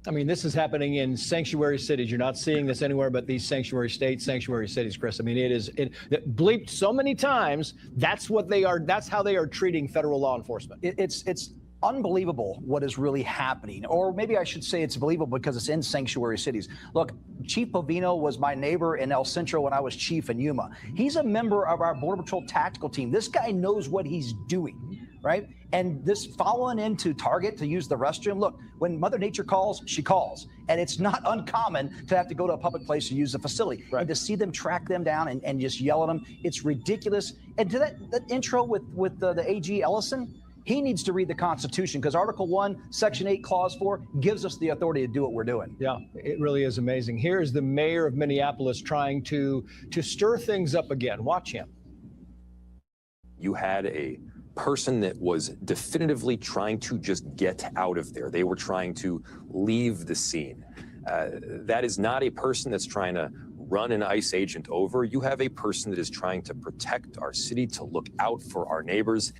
I mean, this is happening in sanctuary cities. You're not seeing this anywhere but these sanctuary states, sanctuary cities, Chris. I mean, it bleeped so many times. That's what they are. That's how they are treating federal law enforcement. It's unbelievable what is really happening. Or maybe I should say it's believable because it's in sanctuary cities. Look, Chief Bovino was my neighbor in El Centro when I was chief in Yuma. He's a member of our Border Patrol tactical team. This guy knows what he's doing, right? And this following into Target to use the restroom. Look, when Mother Nature calls, she calls. And it's not uncommon to have to go to a public place to use the facility. Right. And to see them track them down and just yell at them, it's ridiculous. And to that intro with the AG Ellison, he needs to read the Constitution because Article 1, Section 8, Clause 4 gives us the authority to do what we're doing. Yeah, it really is amazing. Here is the mayor of Minneapolis trying to stir things up again. Watch him. You had a person that was definitively trying to just get out of there. They were trying to leave the scene. That is not a person that's trying to run an ICE agent over. You have a person that is trying to protect our city, to look out for our neighbors.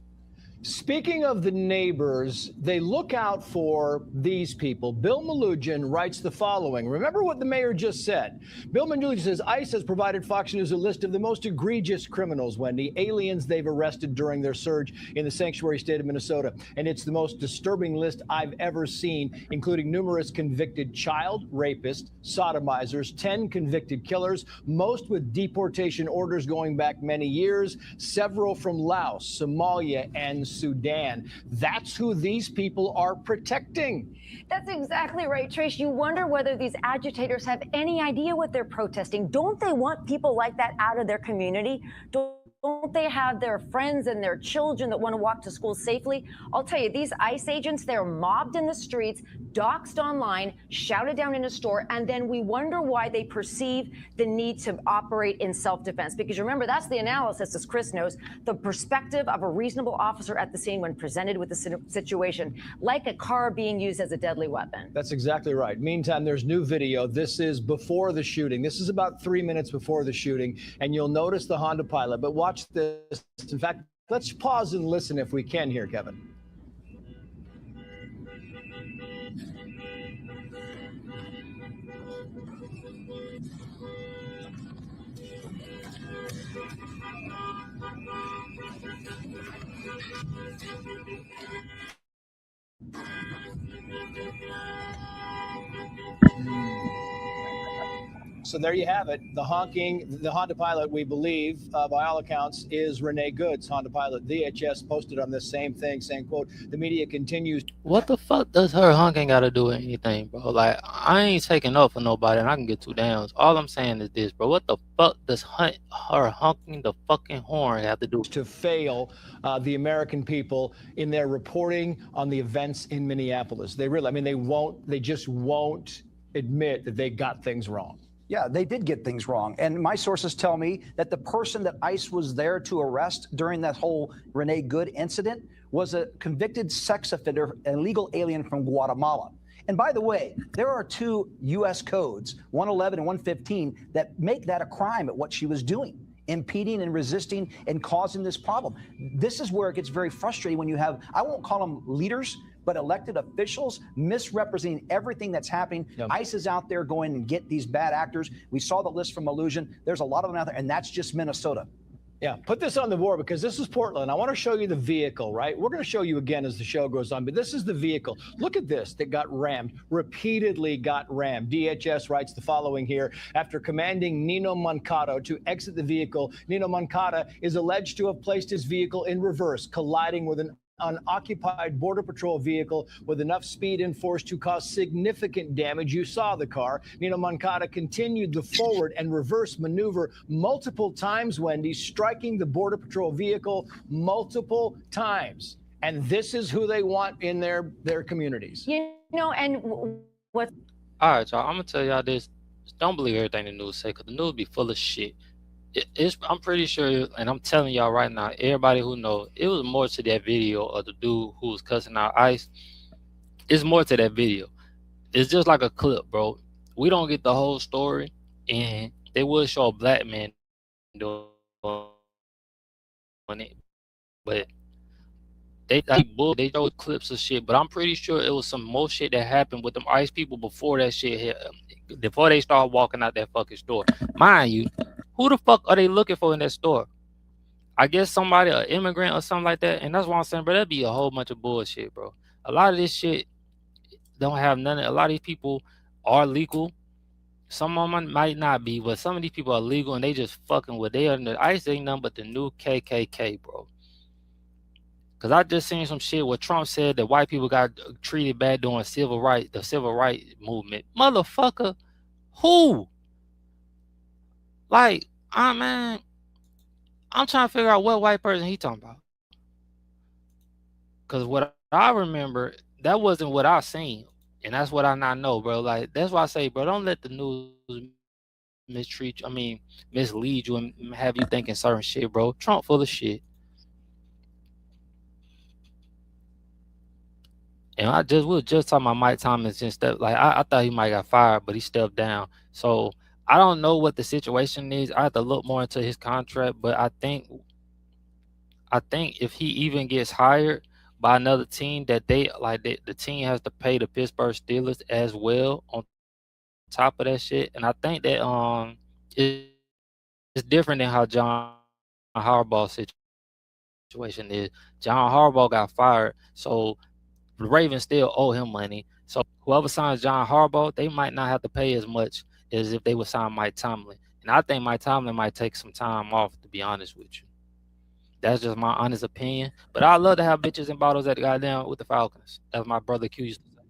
Speaking of the neighbors, they look out for these people. Bill Melugin writes the following. Remember what the mayor just said. Bill Melugin says, ICE has provided Fox News a list of the most egregious criminals, Wendy, aliens they've arrested during their surge in the sanctuary state of Minnesota. And it's the most disturbing list I've ever seen, including numerous convicted child rapists, sodomizers, 10 convicted killers, most with deportation orders going back many years, several from Laos, Somalia, and Sudan. That's who these people are protecting. That's exactly right, Trish. You wonder whether these agitators have any idea what they're protesting. Don't they want people like that out of their community? Don't they have their friends and their children that want to walk to school safely? I'll tell you, these ICE agents, they're mobbed in the streets, doxxed online, shouted down in a store, and then we wonder why they perceive the need to operate in self-defense. Because remember, that's the analysis, as Chris knows, the perspective of a reasonable officer at the scene when presented with the situation, like a car being used as a deadly weapon. That's exactly right. Meantime, there's new video. This is before the shooting. This is about 3 minutes before the shooting, and you'll notice the Honda Pilot. But watch this. In fact, let's pause and listen if we can here, Kevin. So there you have it. The Honda Pilot, we believe, by all accounts, is Renee Good's Honda Pilot. DHS posted on this same thing, saying, quote, the media continues. What the fuck does her honking got to do with anything, bro? Like, I ain't taking up for nobody, and I can get 2 downs. All I'm saying is this, bro. What the fuck does her honking the fucking horn have to do? To fail the American people in their reporting on the events in Minneapolis. They really, I mean, they just won't admit that they got things wrong. Yeah, they did get things wrong. And my sources tell me that the person that ICE was there to arrest during that whole Renee Good incident was a convicted sex offender, an illegal alien from Guatemala. And by the way, there are 2 U.S. codes, 111 and 115, that make that a crime at what she was doing, impeding and resisting and causing this problem. This is where it gets very frustrating when you have, I won't call them leaders, but elected officials misrepresenting everything that's happening. Yep. ICE is out there going and get these bad actors. We saw the list from Illusion. There's a lot of them out there, and that's just Minnesota. Yeah, put this on the board because this is Portland. I want to show you the vehicle, right? We're going to show you again as the show goes on, but this is the vehicle. Look at this that got rammed, repeatedly got rammed. DHS writes the following here. After commanding Nino Moncada to exit the vehicle, Nino Moncada is alleged to have placed his vehicle in reverse, colliding with an unoccupied Border Patrol vehicle with enough speed and force to cause significant damage. You saw the car. Nino Moncada continued the forward and reverse maneuver multiple times, Wendy, striking the Border Patrol vehicle multiple times. And this is who they want in their communities. You know, and what? All right, y'all, I'm going to tell y'all this. Don't believe everything the news say, because the news be full of shit. I'm pretty sure, and I'm telling y'all right now, everybody who knows, it was more to that video of the dude who was cussing out ICE. It's more to that video. It's just like a clip, bro. We don't get the whole story, and they will show a black man doing it, but they showed clips of shit, but I'm pretty sure it was some more shit that happened with them ICE people before that shit hit, before they start walking out that fucking store. Mind you, who the fuck are they looking for in that store? I guess somebody, an immigrant or something like that. And that's what I'm saying, bro. That'd be a whole bunch of bullshit, bro. A lot of this shit don't have none. A lot of these people are legal. Some of them might not be, but some of these people are legal and they just fucking with. They are the ICE ain't nothing but the new KKK, bro. Cause I just seen some shit where Trump said that white people got treated bad during the civil rights movement. Motherfucker, who? Like, man, I'm trying to figure out what white person he talking about. Cause what I remember, that wasn't what I seen, and that's what I not know, bro. Like, that's why I say, bro, don't let the news mislead you and have you thinking certain shit, bro. Trump full of shit. And we were just talking about Mike Thomas and stuff. Like, I thought he might got fired, but he stepped down. So I don't know what the situation is. I have to look more into his contract, but I think if he even gets hired by another team, that the team has to pay the Pittsburgh Steelers as well on top of that shit. And I think that it's different than how John Harbaugh situation is. John Harbaugh got fired, so the Ravens still owe him money. So whoever signs John Harbaugh, they might not have to pay as much as if they would sign Mike Tomlin. And I think Mike Tomlin might take some time off, to be honest with you. That's just my honest opinion. But I love to have bitches and bottles at the goddamn with the Falcons, as my brother Q used to say.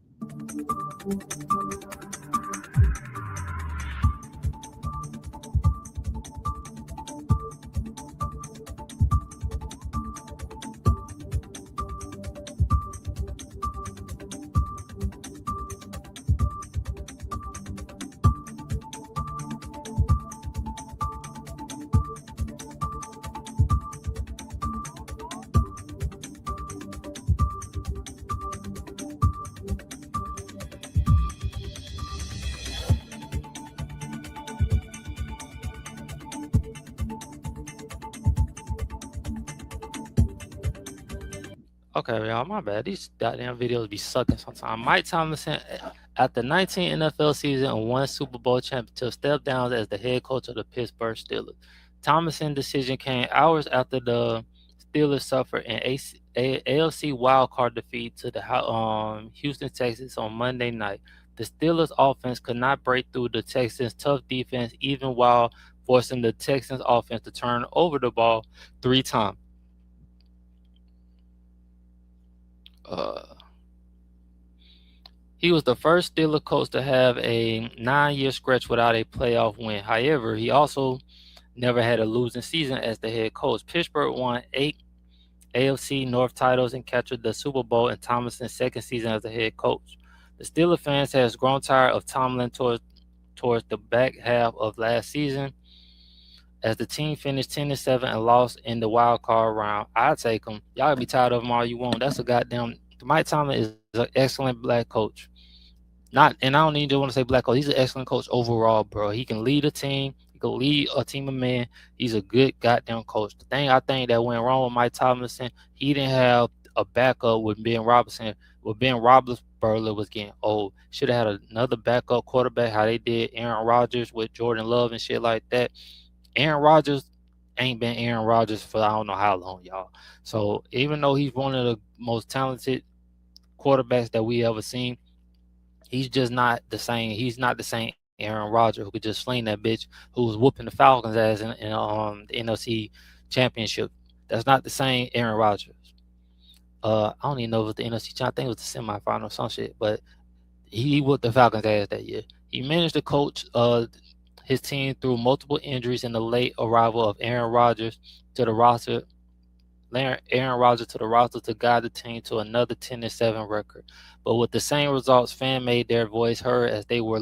Okay, y'all, my bad. These goddamn videos be sucking sometimes. Mike Tomlinson, after 19 NFL seasons and 1 Super Bowl championship, stepped down as the head coach of the Pittsburgh Steelers. Tomlinson's decision came hours after the Steelers suffered an AFC wildcard defeat to the Houston Texans on Monday night. The Steelers' offense could not break through the Texans' tough defense, even while forcing the Texans' offense to turn over the ball 3 times. He was the first Steelers coach to have a 9-year stretch without a playoff win. However, he also never had a losing season as the head coach. Pittsburgh won 8 AFC North titles and captured the Super Bowl in Tomlinson's second season as the head coach. The Steelers fans has grown tired of Tomlin towards the back half of last season, as the team finished 10-7 and lost in the wild card round. I'd take him. Y'all be tired of him all you want. That's a goddamn. Mike Tomlin is an excellent black coach. And I don't even want to say black coach. He's an excellent coach overall, bro. He can lead a team. He can lead a team of men. He's a good goddamn coach. The thing I think that went wrong with Mike Tomlinson, he didn't have a backup with Ben Roethlisberger. With Ben Roethlisberger was getting old. Should have had another backup quarterback, how they did Aaron Rodgers with Jordan Love and shit like that. Aaron Rodgers ain't been Aaron Rodgers for I don't know how long, y'all. So even though he's one of the most talented quarterbacks that we ever seen, he's just not the same. He's not the same Aaron Rodgers who could just sling that bitch who was whooping the Falcons ass in the NFC Championship. That's not the same Aaron Rodgers. I don't even know if it was the NFC Championship. I think it was the semifinal or some shit, but he whooped the Falcons ass that year. He managed to coach his team through multiple injuries and the late arrival of Aaron Rodgers to the roster to guide the team to another 10-7 record. But with the same results, fans made their voice heard as they were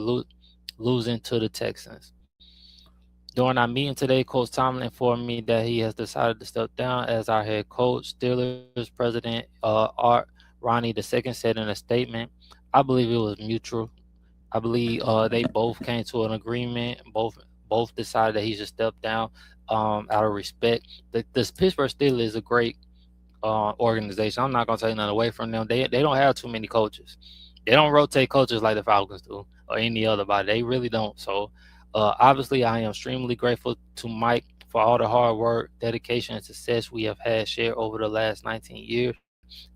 losing to the Texans. During our meeting today, Coach Tomlin informed me that he has decided to step down as our head coach. Steelers president Art Ronnie II said in a statement, "I believe it was mutual. I believe they both came to an agreement. Both decided that he should step down out of respect. The Pittsburgh Steelers is a great organization. I'm not gonna take nothing away from them. They don't have too many coaches. They don't rotate coaches like the Falcons do or any other body. They really don't. So obviously, I am extremely grateful to Mike for all the hard work, dedication, and success we have had shared over the last 19 years.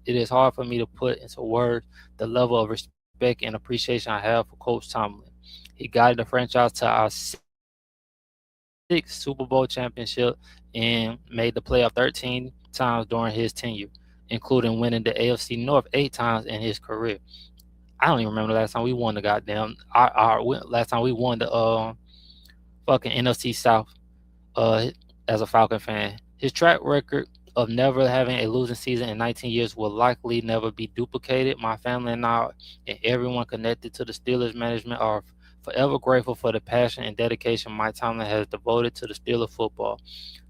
It is hard for me to put into words the level of respect and appreciation I have for Coach Tomlin. He guided the franchise to our sixth Super Bowl championship and made the playoff 13 times during his tenure, including winning the AFC North 8 times in his career. I don't even remember the last time we won the goddamn last time we won the fucking NFC South as a Falcon fan. His track record of never having a losing season in 19 years will likely never be duplicated. My family and I and everyone connected to the Steelers management are forever grateful for the passion and dedication Mike Tomlin has devoted to the Steelers football.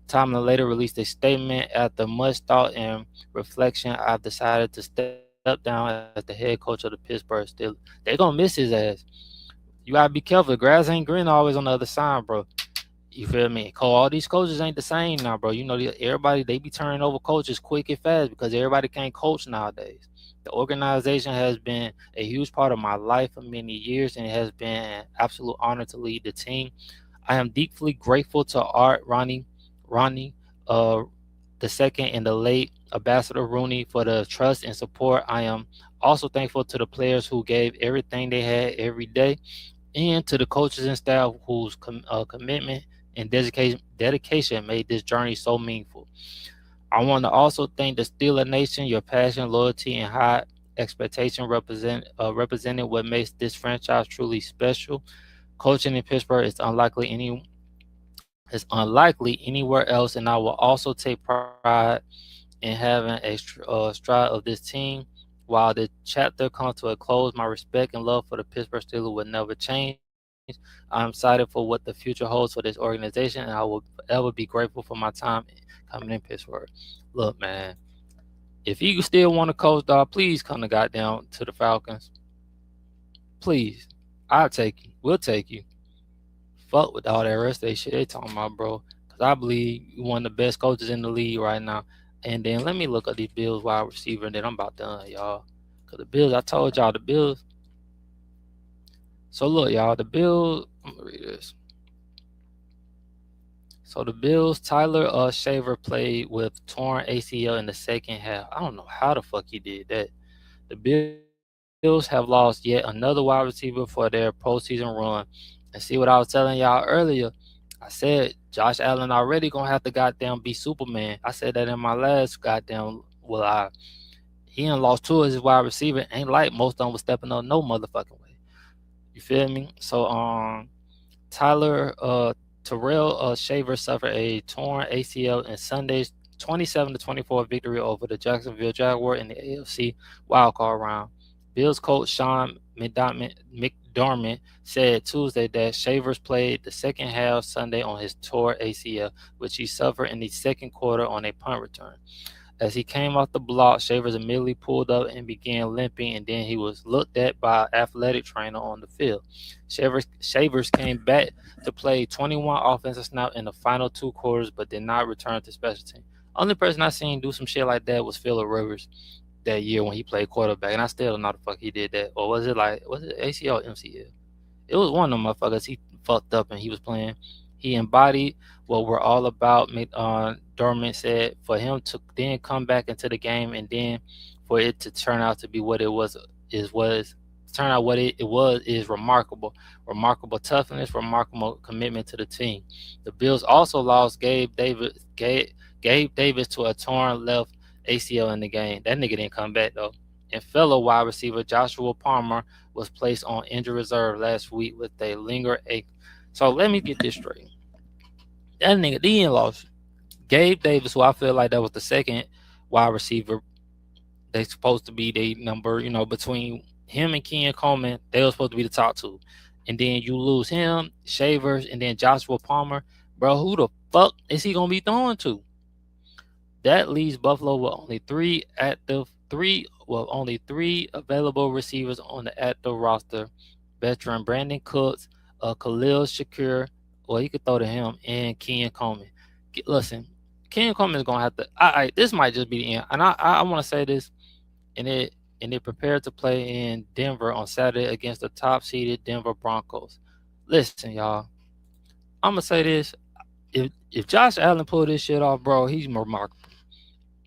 Tomlin later released a statement: after much thought and reflection, I've decided to step down as the head coach of the Pittsburgh Steelers. They're going to miss his ass. You got to be careful. The grass ain't green always on the other side, bro. You feel me? All these coaches ain't the same now, bro. You know, everybody, they be turning over coaches quick and fast because everybody can't coach nowadays. The organization has been a huge part of my life for many years, and it has been an absolute honor to lead the team. I am deeply grateful to Art Ronnie, the second, and the late Ambassador Rooney for the trust and support. I am also thankful to the players who gave everything they had every day, and to the coaches and staff whose commitment and dedication made this journey so meaningful. I want to also thank the Steeler Nation. Your passion, loyalty, and high expectation represented what makes this franchise truly special. Coaching in Pittsburgh is unlikely anywhere else, and I will also take pride in having a stride of this team. While the chapter comes to a close, my respect and love for the Pittsburgh Steelers will never change. I'm excited for what the future holds for this organization, and I will forever be grateful for my time coming in Pittsburgh. Look, man, if you still want to coach, dog, please come to goddamn to the Falcons. Please. I'll take you. We'll take you. Fuck with all that rest of that shit they talking about, bro. Because I believe you're one of the best coaches in the league right now. And then let me look at these Bills wide receiver, and then I'm about done, y'all. Because the Bills, I told y'all, the Bills. So look, y'all, the Bills, I'm going to read this. So the Bills, Tyler Shaver played with torn ACL in the second half. I don't know how the fuck he did that. The Bills have lost yet another wide receiver for their postseason run. And see what I was telling y'all earlier? I said Josh Allen already going to have to goddamn be Superman. I said that in my last goddamn, he done lost two of his wide receiver. Ain't like most of them was stepping up no motherfucking way. You feel me? So Terrell Shaver suffered a torn ACL in Sunday's 27-24 victory over the Jacksonville Jaguars in the AFC wildcard round. Bills coach Sean McDermott said Tuesday that Shavers played the second half Sunday on his torn ACL, which he suffered in the second quarter on a punt return. As he came off the block, Shavers immediately pulled up and began limping, and then he was looked at by an athletic trainer on the field. Shavers came back to play 21 offensive snaps in the final two quarters, but did not return to special team. Only person I seen do some shit like that was Phillip Rivers that year when he played quarterback, and I still don't know the fuck he did that. Or was it ACL or MCL? It was one of them motherfuckers. He fucked up and he was playing. He embodied what we're all about, Dorman said. For him to then come back into the game and then for it to turn out to be what it was is remarkable. Remarkable toughness, remarkable commitment to the team. The Bills also lost Gabe Davis to a torn left ACL in the game. That nigga didn't come back though. And fellow wide receiver Joshua Palmer was placed on injury reserve last week with a lingering ache. So let me get this straight. That nigga then lost Gabe Davis, who I feel like that was the second wide receiver. They supposed to be the number, between him and Ken Coleman, they were supposed to be the top two. And then you lose him, Shavers, and then Joshua Palmer. Bro, who the fuck is he going to be throwing to? That leaves Buffalo with only three available receivers on the active roster. Veteran Brandon Cooks, Khalil Shakir, or you could throw to him, and Ken Coleman. Listen, Ken Coleman is gonna have to. This might just be the end, and I want to say this, and it prepared to play in Denver on Saturday against the top-seeded Denver Broncos. Listen, y'all, I'm gonna say this: if Josh Allen pulled this shit off, bro, he's remarkable.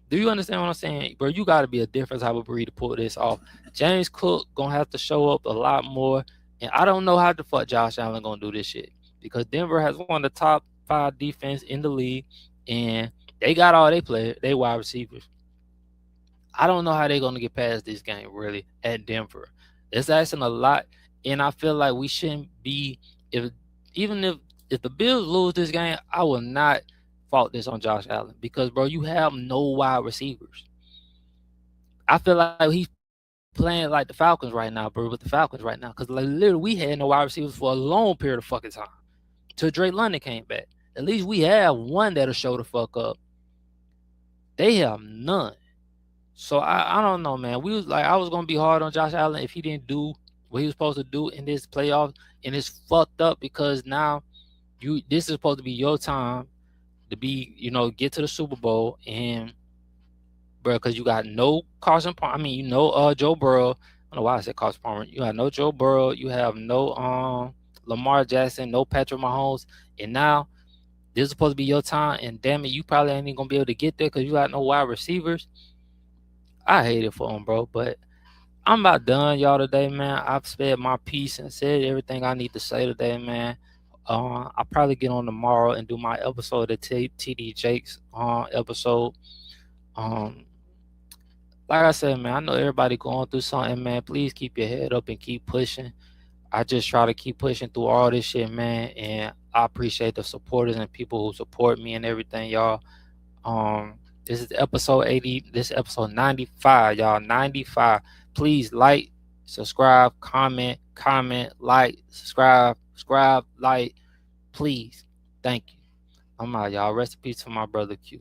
Do you understand what I'm saying, bro? You got to be a different type of breed to pull this off. James Cook gonna have to show up a lot more, and I don't know how the fuck Josh Allen gonna do this shit because Denver has one of the top 5 defense in the league, and they got all they players, they wide receivers. I don't know how they're gonna get past this game really at Denver. It's asking a lot, and I feel like we shouldn't be if the Bills lose this game, I will not fault this on Josh Allen because, bro, you have no wide receivers. I feel like he's playing like the Falcons right now, bro, with the Falcons right now because, like, literally, we had no wide receivers for a long period of fucking time till Drake London came back. At least we have one that'll show the fuck up. They have none. So I don't know, man. I was gonna be hard on Josh Allen if he didn't do what he was supposed to do in this playoff, and it's fucked up because now this is supposed to be your time to be, get to the Super Bowl, and bro, because you got no Carson Palmer. I mean, Joe Burrow. I don't know why I said Carson Palmer. You got no Joe Burrow. You have no Lamar Jackson, no Patrick Mahomes, and now this is supposed to be your time. And damn it, you probably ain't even gonna be able to get there because you got no wide receivers. I hate it for him, bro. But I'm about done, y'all, today, man. I've said my piece and said everything I need to say today, man. I'll probably get on tomorrow and do my episode of TD Jake's episode. Like I said, man, I know everybody going through something, man. Please keep your head up and keep pushing. I just try to keep pushing through all this shit, man. And I appreciate the supporters and people who support me and everything, y'all. This is episode 80. This is episode 95, y'all. 95. Please like, subscribe, comment, like, subscribe, like. Please. Thank you. I'm out, y'all. Rest in peace to my brother Q.